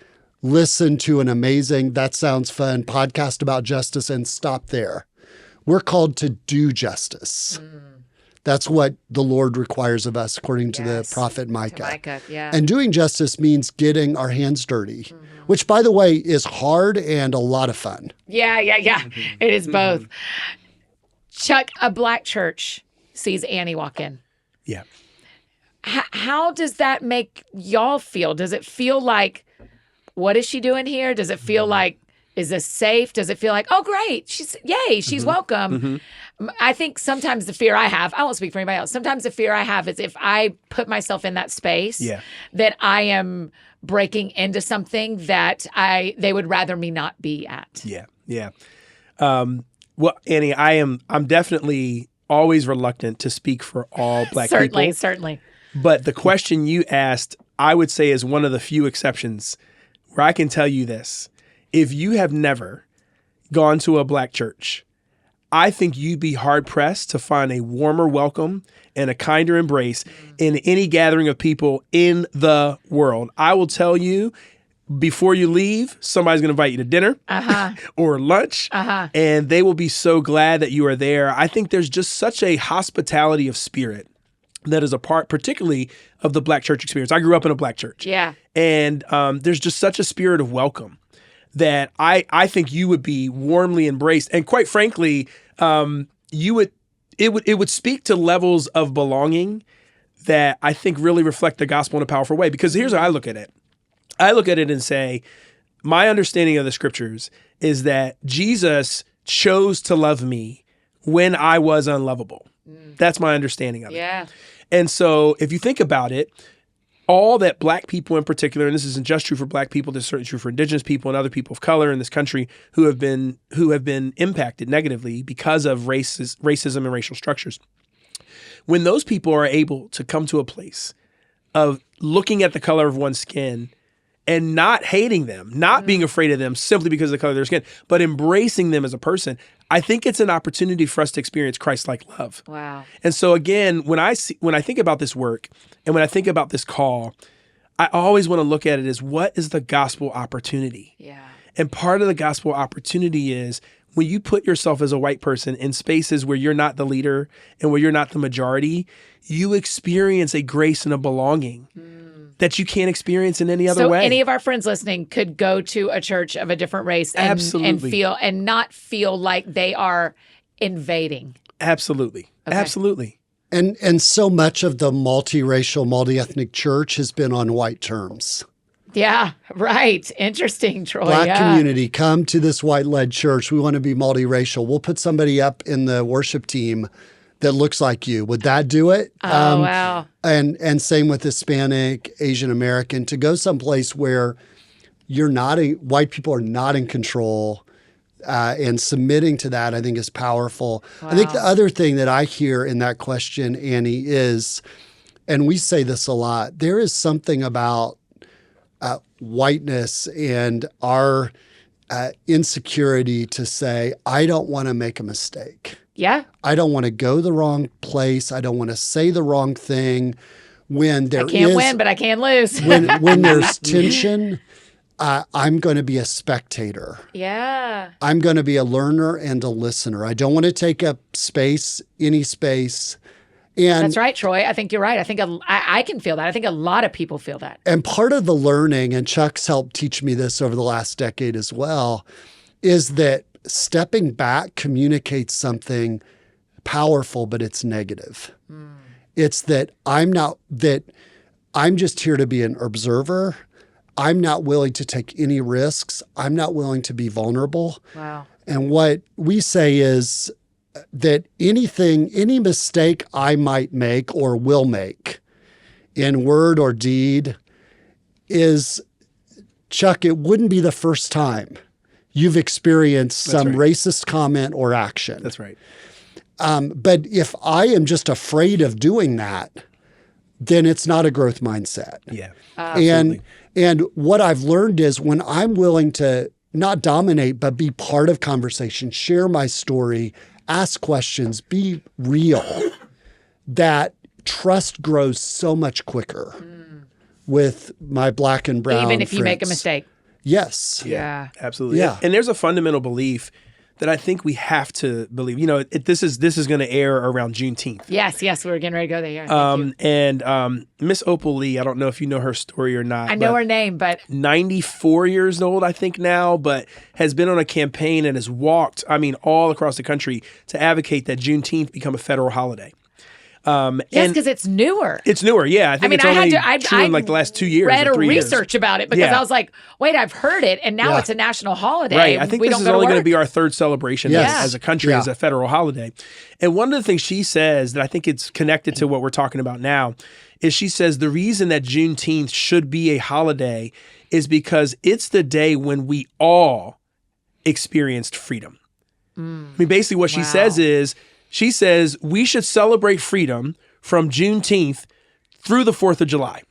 listen to an amazing, that sounds fun, podcast about justice and stop there. We're called to do justice. That's what the Lord requires of us, according to the prophet Micah. Micah, yeah. And doing justice means getting our hands dirty, which, by the way, is hard and a lot of fun. Yeah. It is both. Chuck, a black church sees Annie walk in. Yeah. How does that make y'all feel? Does it feel like, what is she doing here? Does it feel like, is this safe? Does it feel like, oh, great, she's welcome? I think sometimes the fear I have, I won't speak for anybody else. Sometimes the fear I have is if I put myself in that space, that I am breaking into something that they would rather me not be at. Yeah. Well, Annie, I'm definitely always reluctant to speak for all black people. Certainly. But the question you asked, I would say, is one of the few exceptions where I can tell you this. If you have never gone to a black church, I think you'd be hard-pressed to find a warmer welcome and a kinder embrace in any gathering of people in the world. I will tell you, before you leave, somebody's going to invite you to dinner or lunch, and they will be so glad that you are there. I think there's just such a hospitality of spirit that is a part, particularly of the black church experience. I grew up in a black church. Yeah. And there's just such a spirit of welcome that I think you would be warmly embraced. And quite frankly, it would speak to levels of belonging that I think really reflect the gospel in a powerful way. Because here's how I look at it. I look at it and say, my understanding of the scriptures is that Jesus chose to love me when I was unlovable. That's my understanding of it. Yeah. And so if you think about it, all that black people in particular, and this isn't just true for black people, this is certainly true for indigenous people and other people of color in this country who have been impacted negatively because of racism and racial structures. When those people are able to come to a place of looking at the color of one's skin and not hating them, not being afraid of them simply because of the color of their skin, but embracing them as a person, I think it's an opportunity for us to experience Christ-like love. Wow. And so again, when I think about this work and when I think about this call, I always want to look at it as, what is the gospel opportunity? Yeah. And part of the gospel opportunity is when you put yourself as a white person in spaces where you're not the leader and where you're not the majority, you experience a grace and a belonging that you can't experience in any other way. So any of our friends listening could go to a church of a different race and not feel like they are invading. Absolutely. Okay. Absolutely. And so much of the multiracial, multi-ethnic church has been on white terms. Yeah, right. Interesting, Troy. Black community, come to this white-led church. We want to be multiracial. We'll put somebody up in the worship team that looks like you. Would that do it? Oh, wow. And same with Hispanic, Asian American, to go someplace where white people are not in control and submitting to that, I think, is powerful. Wow. I think the other thing that I hear in that question, Annie, is, and we say this a lot, there is something about whiteness and our insecurity to say, I don't want to make a mistake. Yeah. I don't want to go the wrong place. I don't want to say the wrong thing. When there I can't win, but I can lose. when there's tension, I'm going to be a spectator. Yeah. I'm going to be a learner and a listener. I don't want to take up space, any space. And That's right, Troy. I think you're right. I think I can feel that. I think a lot of people feel that. And part of the learning, and Chuck's helped teach me this over the last decade as well, is that stepping back communicates something powerful, but it's negative. It's that I'm just here to be an observer. I'm not willing to take any risks. I'm not willing to be vulnerable. Wow. And what we say is that any mistake I might make or will make in word or deed is, Chuck, it wouldn't be the first time you've experienced some racist comment or action. That's right. But if I am just afraid of doing that, then it's not a growth mindset. Yeah. And what I've learned is when I'm willing to not dominate, but be part of conversation, share my story, ask questions, be real, that trust grows so much quicker with my Black and brown Even if you make a friends. mistake. Yes. Yeah. Absolutely. Yeah. And there's a fundamental belief that I think we have to believe. You know, this is going to air around Juneteenth. Yes, we were getting ready to go there. Yeah, thank you. And Miss Opal Lee, I don't know if you know her story or not. I know but her name, but 94 years old, I think now, but has been on a campaign and has walked, all across the country to advocate that Juneteenth become a federal holiday. yes, because it's newer. It's newer, yeah. I think it's only true in like the last 2 years. Read or a 3 years. research about it because I was like, wait, I've heard it, and now it's a national holiday. Right. I think we this don't is go to only going to work. be our third celebration Yes. as a country, as a federal holiday. And one of the things she says that I think it's connected to what we're talking about now is she says the reason that Juneteenth should be a holiday is because it's the day when we all experienced freedom. Basically what she says is, she says we should celebrate freedom from Juneteenth through the 4th of July.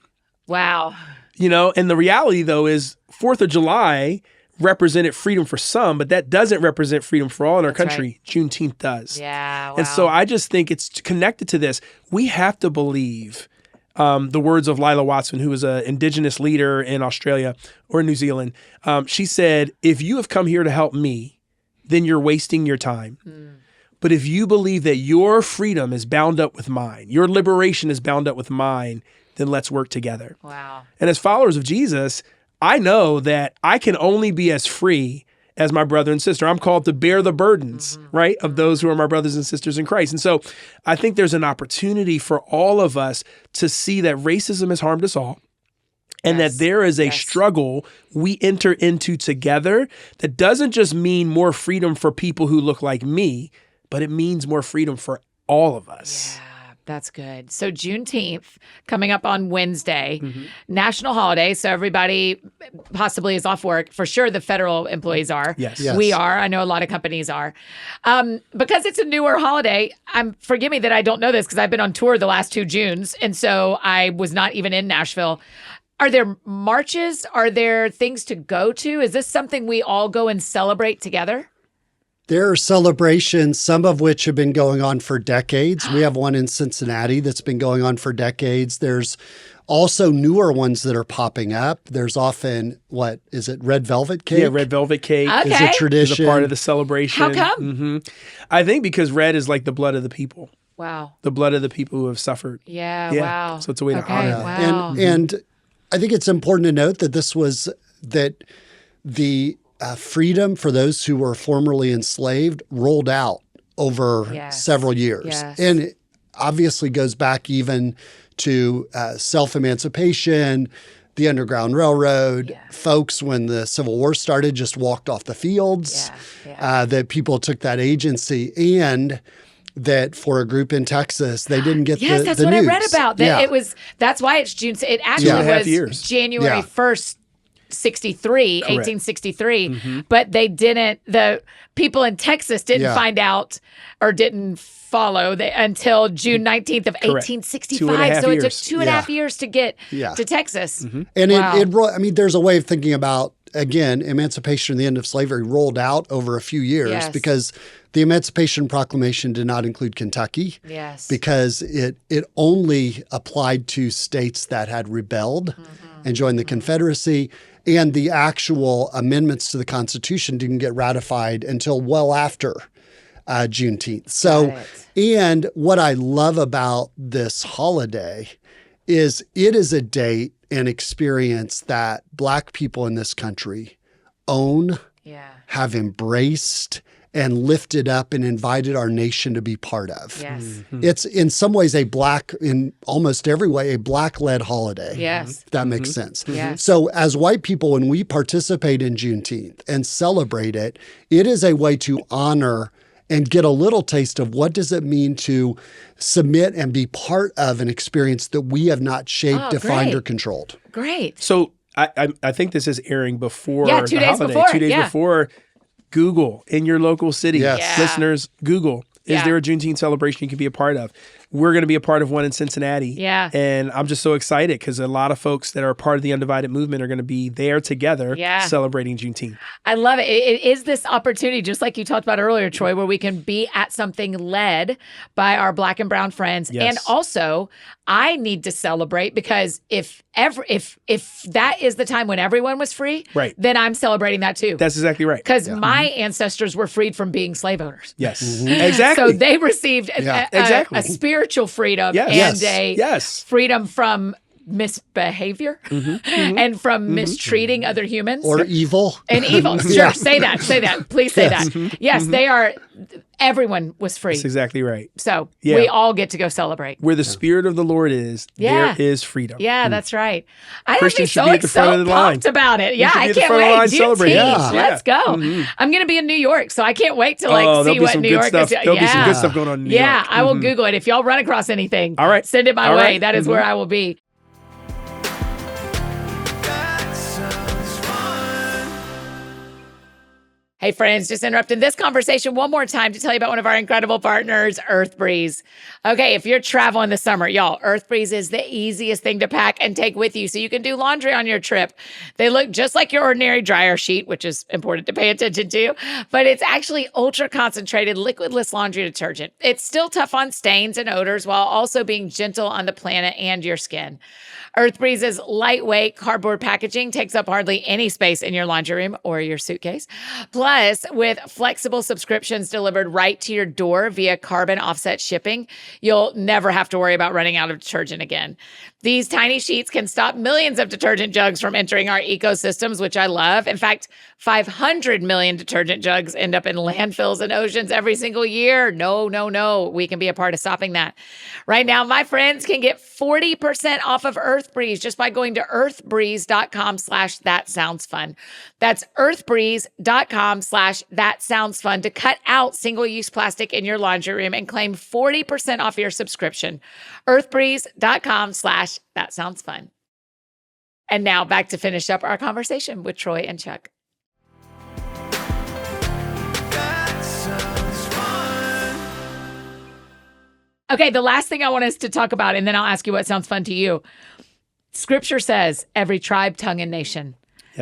Wow. And the reality, though, is 4th of July represented freedom for some, but that doesn't represent freedom for all in our country. Right. Juneteenth does. Yeah, wow. And so I just think it's connected to this. We have to believe the words of Lila Watson, who is an indigenous leader in Australia or New Zealand. She said, if you have come here to help me, then you're wasting your time. But if you believe that your freedom is bound up with mine, your liberation is bound up with mine, then let's work together. Wow. And as followers of Jesus, I know that I can only be as free as my brother and sister. I'm called to bear the burdens, right, of those who are my brothers and sisters in Christ. And so I think there's an opportunity for all of us to see that racism has harmed us all. And that there is a struggle we enter into together that doesn't just mean more freedom for people who look like me, but it means more freedom for all of us. Yeah, that's good. So Juneteenth coming up on Wednesday, national holiday. So everybody possibly is off work. For sure, the federal employees are. Yes. We are. I know a lot of companies are. Because it's a newer holiday, forgive me that I don't know this because I've been on tour the last 2 Junes. And so I was not even in Nashville. Are there marches? Are there things to go to? Is this something we all go and celebrate together? There are celebrations, some of which have been going on for decades. We have one in Cincinnati that's been going on for decades. There's also newer ones that are popping up. There's often, red velvet cake? Yeah, red velvet cake Okay. is a is tradition. a part of the celebration. How come? I think because red is like the blood of the people, Wow. the blood of the people who have suffered. Yeah, Yeah. wow. So it's a way to honor that. Wow. And I think it's important to note that the freedom for those who were formerly enslaved rolled out over several years. Yes. And it obviously goes back even to self-emancipation, the Underground Railroad. Folks, when the Civil War started, just walked off the fields, that people took that agency, and that for a group in Texas, they didn't get Yes, the that's the what news. I read about. That that's why it's June. It actually 2.5 was years. January Yeah. 1st, 1863. But they didn't, the people in Texas didn't find out or didn't follow until June 19th of 1865. So it took years. 2.5 years to get to Texas. And Wow. there's a way of thinking about, again, emancipation and the end of slavery rolled out over a few years Yes. because the Emancipation Proclamation did not include Kentucky. Yes. Because it only applied to states that had rebelled and joined the Confederacy. And the actual amendments to the Constitution didn't get ratified until well after Juneteenth. So, and what I love about this holiday is it is a date and experience that Black people in this country own, have embraced, and lifted up and invited our nation to be part of. Yes. It's in some ways in almost every way, a Black-led holiday. Yes. If that makes sense. Yes. So as white people, when we participate in Juneteenth and celebrate it, it is a way to honor and get a little taste of what does it mean to submit and be part of an experience that we have not shaped, defined, great. or controlled. Great. So I think this is airing before 2 the days holiday. before. 2 days Yeah. before. Google in your local city. Yes. Yeah. Listeners, Google. Is Yeah. there a Juneteenth celebration you can be a part of? We're going to be a part of one in Cincinnati. Yeah. And I'm just so excited because a lot of folks that are part of the Undivided movement are going to be there together celebrating Juneteenth. I love it. It is this opportunity, just like you talked about earlier, Troy, where we can be at something led by our Black and brown friends. Yes. And also, I need to celebrate because if that is the time when everyone was free, Right. then I'm celebrating that too. That's exactly right. Because my ancestors were freed from being slave owners. Yes. Exactly. So they received Exactly. a spiritual freedom Yes. and a freedom from misbehavior and from mistreating other humans. Or evil. And evil. Sure. Say that. Please say that. Yes, they are. Everyone was free. That's exactly right. So we all get to go celebrate. Where the Spirit of the Lord is, there is freedom. Yeah, that's right. I Christians should am be at the front of the line. pumped about it. Yeah, should be I at the can't front of the line wait. celebrating. Juneteenth. Yeah. Let's go. I'm going to be in New York, so I can't wait to there'll see be what some New good York stuff. is. There'll be some good stuff going on in New Yeah, York. I will Google it. If y'all run across anything, All right. send it my All way. right. That is where I will be. Hey friends, just interrupting this conversation one more time to tell you about one of our incredible partners, Earth Breeze. Okay, if you're traveling this summer, y'all, Earth Breeze is the easiest thing to pack and take with you so you can do laundry on your trip. They look just like your ordinary dryer sheet, which is important to pay attention to, but it's actually ultra concentrated liquidless laundry detergent. It's still tough on stains and odors while also being gentle on the planet and your skin. Earth Breeze's lightweight cardboard packaging takes up hardly any space in your laundry room or your suitcase. Plus, with flexible subscriptions delivered right to your door via carbon offset shipping, you'll never have to worry about running out of detergent again. These tiny sheets can stop millions of detergent jugs from entering our ecosystems, which I love. In fact, 500 million detergent jugs end up in landfills and oceans every single year. No. We can be a part of stopping that. Right now, my friends can get 40% off of Earth Breeze just by going to earthbreeze.com/thatsoundsfun. That's earthbreeze.com/thatsoundsfun to cut out single-use plastic in your laundry room and claim 40% off your subscription. earthbreeze.com/thatsoundsfun. And now back to finish up our conversation with Troy and Chuck. Okay, the last thing I want us to talk about, and then I'll ask you what sounds fun to you. Scripture says every tribe, tongue, and nation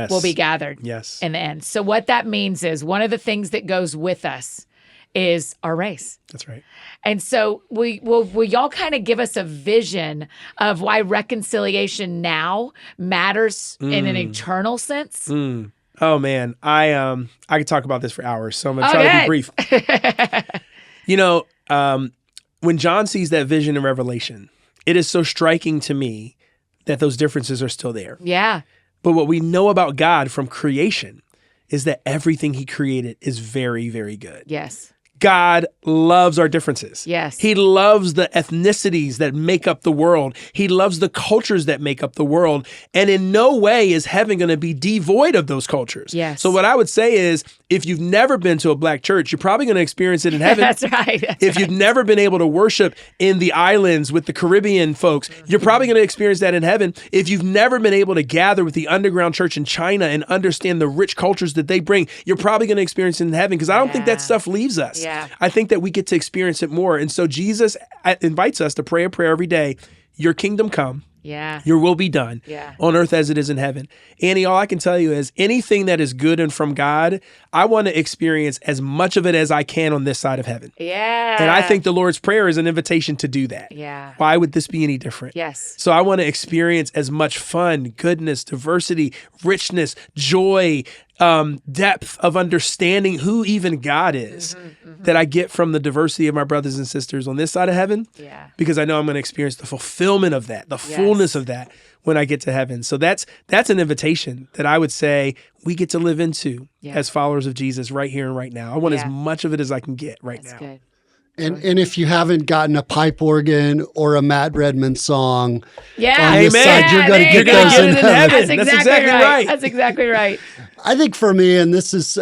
will be gathered in the end. So what that means is one of the things that goes with us is our race. That's right. And so will y'all kind of give us a vision of why reconciliation now matters in an eternal sense? Oh man, I could talk about this for hours, so I'm gonna try to be brief. When John sees that vision in Revelation, it is so striking to me that those differences are still there. Yeah. But what we know about God from creation is that everything he created is very, very good. Yes. God loves our differences. Yes. He loves the ethnicities that make up the world. He loves the cultures that make up the world. And in no way is heaven going to be devoid of those cultures. Yes. So what I would say is, if you've never been to a black church, you're probably going to experience it in heaven. That's right. If you've never been able to worship in the islands with the Caribbean folks, you're probably going to experience that in heaven. If you've never been able to gather with the underground church in China and understand the rich cultures that they bring, you're probably going to experience it in heaven, because I don't think that stuff leaves us. Yeah. I think that we get to experience it more. And so Jesus invites us to pray a prayer every day. Your kingdom come, Yeah. Your will be done Yeah. on earth as it is in heaven. Annie, all I can tell you is anything that is good and from God, I want to experience as much of it as I can on this side of heaven. Yeah. And I think the Lord's Prayer is an invitation to do that. Yeah. Why would this be any different? Yes. So I want to experience as much fun, goodness, diversity, richness, joy, depth of understanding who even God is that I get from the diversity of my brothers and sisters on this side of heaven. Yeah. Because I know I'm going to experience the fulfillment of that, the fullness of that when I get to heaven. So that's an invitation that I would say we get to live into as followers of Jesus right here and right now. I want as much of it as I can get right now. Good. And if you haven't gotten a pipe organ or a Matt Redman song Yeah. on this Amen. side, you're going to there get you go. those Get in it in heaven. heaven. That's That's exactly exactly right. That's exactly right. I think for me, and this is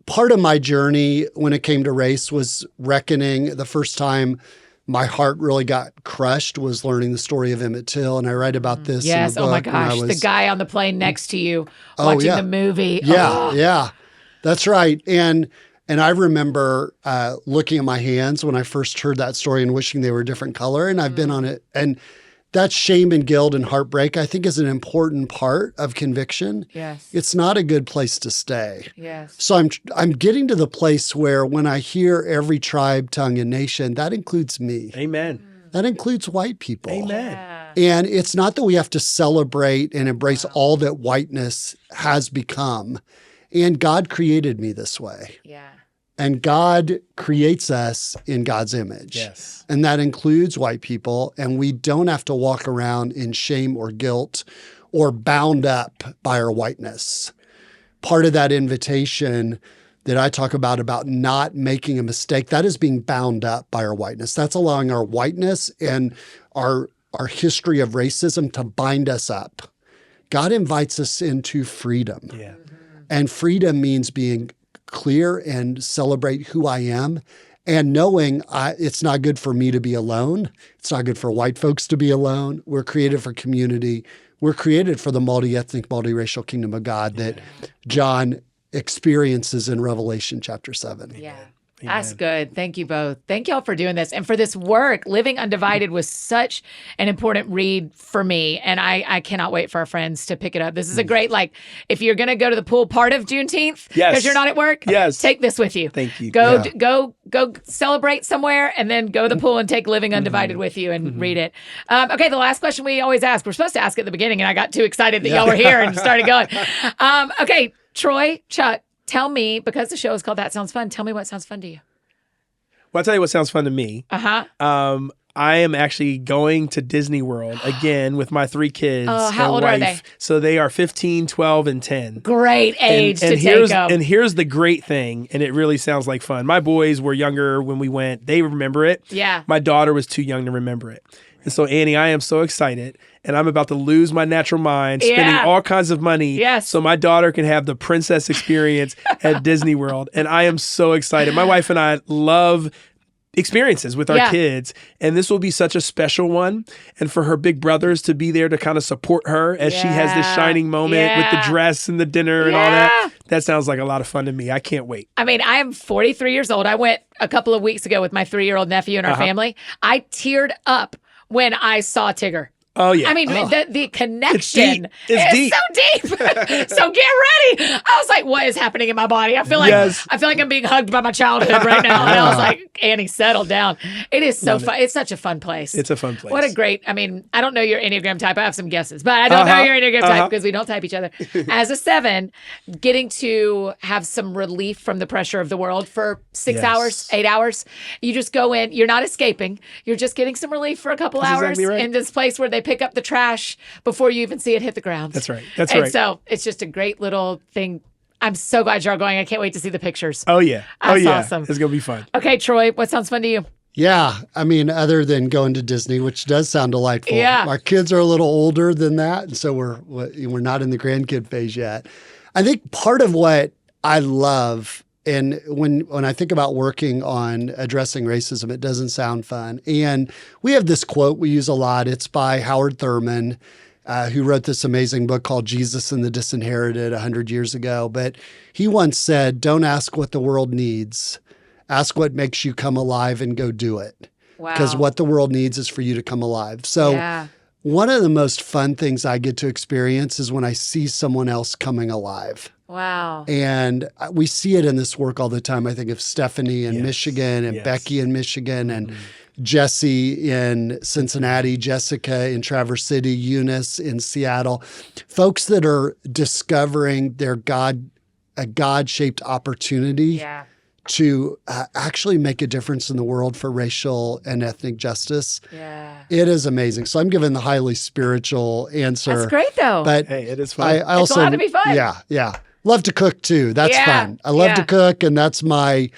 part of my journey when it came to race, was reckoning the first time my heart really got crushed was learning the story of Emmett Till. And I write about this Yes. in the book. Oh my when I gosh. was, The guy on the plane next to you Oh, watching yeah. the movie. Yeah, Oh. yeah. That's right. And I remember looking at my hands when I first heard that story and wishing they were a different color. And I've been on it. And that shame and guilt and heartbreak, I think, is an important part of conviction. Yes. It's not a good place to stay. Yes. So I'm getting to the place where when I hear every tribe, tongue, and nation, that includes me. Amen. That includes white people. Amen. Yeah. And it's not that we have to celebrate and embrace all that whiteness has become. And God created me this way. Yeah. And God creates us in God's image. Yes. And that includes white people. And we don't have to walk around in shame or guilt or bound up by our whiteness. Part of that invitation that I talk about not making a mistake, that is being bound up by our whiteness. That's allowing our whiteness and our history of racism to bind us up. God invites us into freedom. Yeah. And freedom means being clear and celebrate who I am and knowing it's not good for me to be alone. It's not good for white folks to be alone. We're created for community. We're created for the multi-ethnic, multiracial kingdom of God that John experiences in Revelation chapter 7. Yeah. That's good. Thank you both. Thank y'all for doing this. And for this work, Living Undivided was such an important read for me. And I cannot wait for our friends to pick it up. This is a great, if you're going to go to the pool part of Juneteenth, because you're not at work, take this with you. Thank you. Go celebrate somewhere and then go to the pool and take Living Undivided with you and read it. Okay, the last question we always ask. We're supposed to ask at the beginning, and I got too excited that y'all were here and started going. Okay, Troy, Chuck, tell me, because the show is called That Sounds Fun, tell me what sounds fun to you. Well, I'll tell you what sounds fun to me. I am actually going to Disney World again with my 3 kids. Oh, how and old wife. are they? So they are 15, 12, and 10. Great age to here's, take them. And here's the great thing, and it really sounds like fun. My boys were younger when we went. They remember it. Yeah. My daughter was too young to remember it. And so, Annie, I am so excited, and I'm about to lose my natural mind, spending all kinds of money so my daughter can have the princess experience at Disney World. And I am so excited. My wife and I love experiences with our kids, and this will be such a special one. And for her big brothers to be there to kind of support her as she has this shining moment with the dress and the dinner and all that sounds like a lot of fun to me. I can't wait. I mean, I am 43 years old. I went a couple of weeks ago with my 3-year-old nephew and our family. I teared up when I saw Tigger. Oh, yeah. I mean, the connection It's is so deep. So get ready. I was like, what is happening in my body? I feel like I'm being hugged by my childhood right now. And I was like, Annie, settle down. It is so fun. It's such a fun place. It's a fun place. What a great, I don't know your Enneagram type. I have some guesses, but I don't know your Enneagram type because we don't type each other. As a 7, getting to have some relief from the pressure of the world for 6 hours, 8 hours. You just go in, you're not escaping. You're just getting some relief for a couple hours in this place where they pick up the trash before you even see it hit the ground. That's right. And so it's just a great little thing. I'm so glad you're all going. I can't wait to see the pictures. Oh, yeah. That's awesome. It's going to be fun. Okay, Troy, what sounds fun to you? Yeah. I mean, other than going to Disney, which does sound delightful. Yeah. Our kids are a little older than that. And so we're not in the grandkid phase yet. I think part of what I love, and when I think about working on addressing racism, it doesn't sound fun. And we have this quote we use a lot. It's by Howard Thurman, who wrote this amazing book called Jesus and the Disinherited 100 years ago. But he once said, don't ask what the world needs. Ask what makes you come alive and go do it. Wow. Because what the world needs is for you to come alive. So one of the most fun things I get to experience is when I see someone else coming alive. Wow. And we see it in this work all the time. I think of Stephanie in Yes. Michigan and Yes. Becky in Michigan and Jesse in Cincinnati, Jessica in Traverse City, Eunice in Seattle. Folks that are discovering a God-shaped opportunity Yeah. to actually make a difference in the world for racial and ethnic justice. Yeah. It is amazing. So I'm giving the highly spiritual answer. That's great though. But Hey, it is fun. I also allowed to be fun. Yeah. Love to cook too. That's Yeah, fun. I love yeah. to cook, and that's my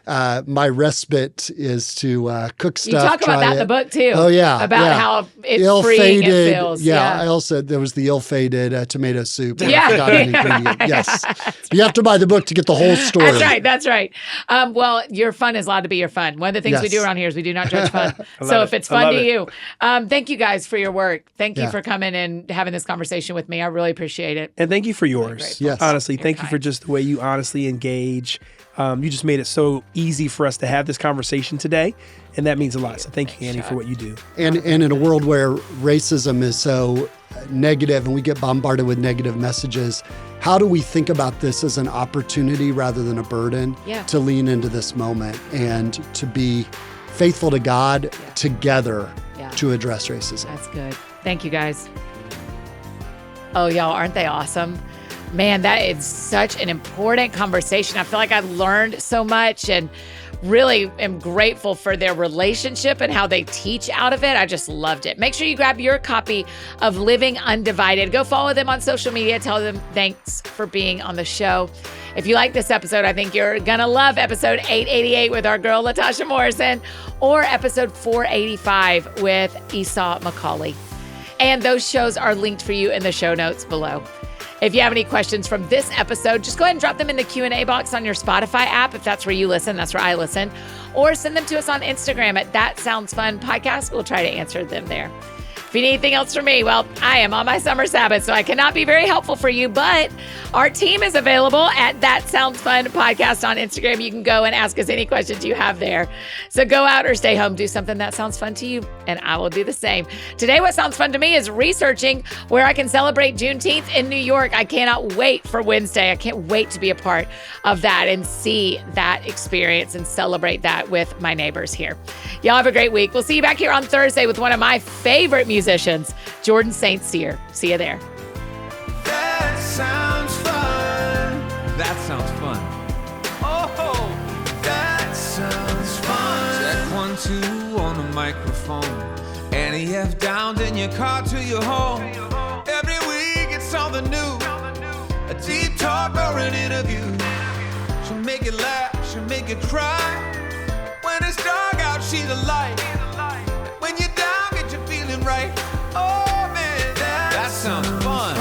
respite is to cook stuff. You talk about try that in it. the book too. Oh yeah, About yeah. how it's freeing it feels. I also there was the ill-fated tomato soup. Yeah. I forgot an ingredient. Yes, you have to buy the book to get the whole story. That's right. Well, your fun is allowed to be your fun. One of the things we Yes. do around here is we do not judge fun. I So love if it. it's I fun love to it. you, thank you guys for your work. Thank you Yeah. for coming and having this conversation with me. I really appreciate it. And thank you for yours. grateful. Yes. Honestly, You're thank you kind. for just the way you honestly engage. You just made it so easy for us to have this conversation today. And that means a lot. So thank you, Annie, for what you do. And in a world where racism is so negative and we get bombarded with negative messages, how do we think about this as an opportunity rather than a burden Yeah. to lean into this moment and to be faithful to God together Yeah. to address racism? That's good. Thank you guys. Oh, y'all, aren't they awesome? Man, that is such an important conversation. I feel like I learned so much and really am grateful for their relationship and how they teach out of it. I just loved it. Make sure you grab your copy of Living Undivided. Go follow them on social media. Tell them thanks for being on the show. If you like this episode, I think you're going to love episode 888 with our girl, Latasha Morrison, or episode 485 with Esau McCauley. And those shows are linked for you in the show notes below. If you have any questions from this episode, just go ahead and drop them in the Q&A box on your Spotify app. If that's where you listen, that's where I listen. Or send them to us on Instagram at That Sounds Fun Podcast. We'll try to answer them there. If you need anything else from me, well, I am on my summer Sabbath, so I cannot be very helpful for you, but our team is available at That Sounds Fun Podcast on Instagram. You can go and ask us any questions you have there. So go out or stay home, do something that sounds fun to you, and I will do the same. Today, what sounds fun to me is researching where I can celebrate Juneteenth in New York. I cannot wait for Wednesday. I can't wait to be a part of that and see that experience and celebrate that with my neighbors here. Y'all have a great week. We'll see you back here on Thursday with one of my favorite musicians, Jordan St. Cyr. See you there. That sounds fun. That sounds fun. Oh, that sounds fun. Check 1, 2 on the microphone. NEF down, then your car to your home. Every week it's something new. A deep talk or an interview. She'll make you laugh, she'll make you cry. When it's dark out, she's a light. When you're down, get your feeling right. Oh man, that sounds fun.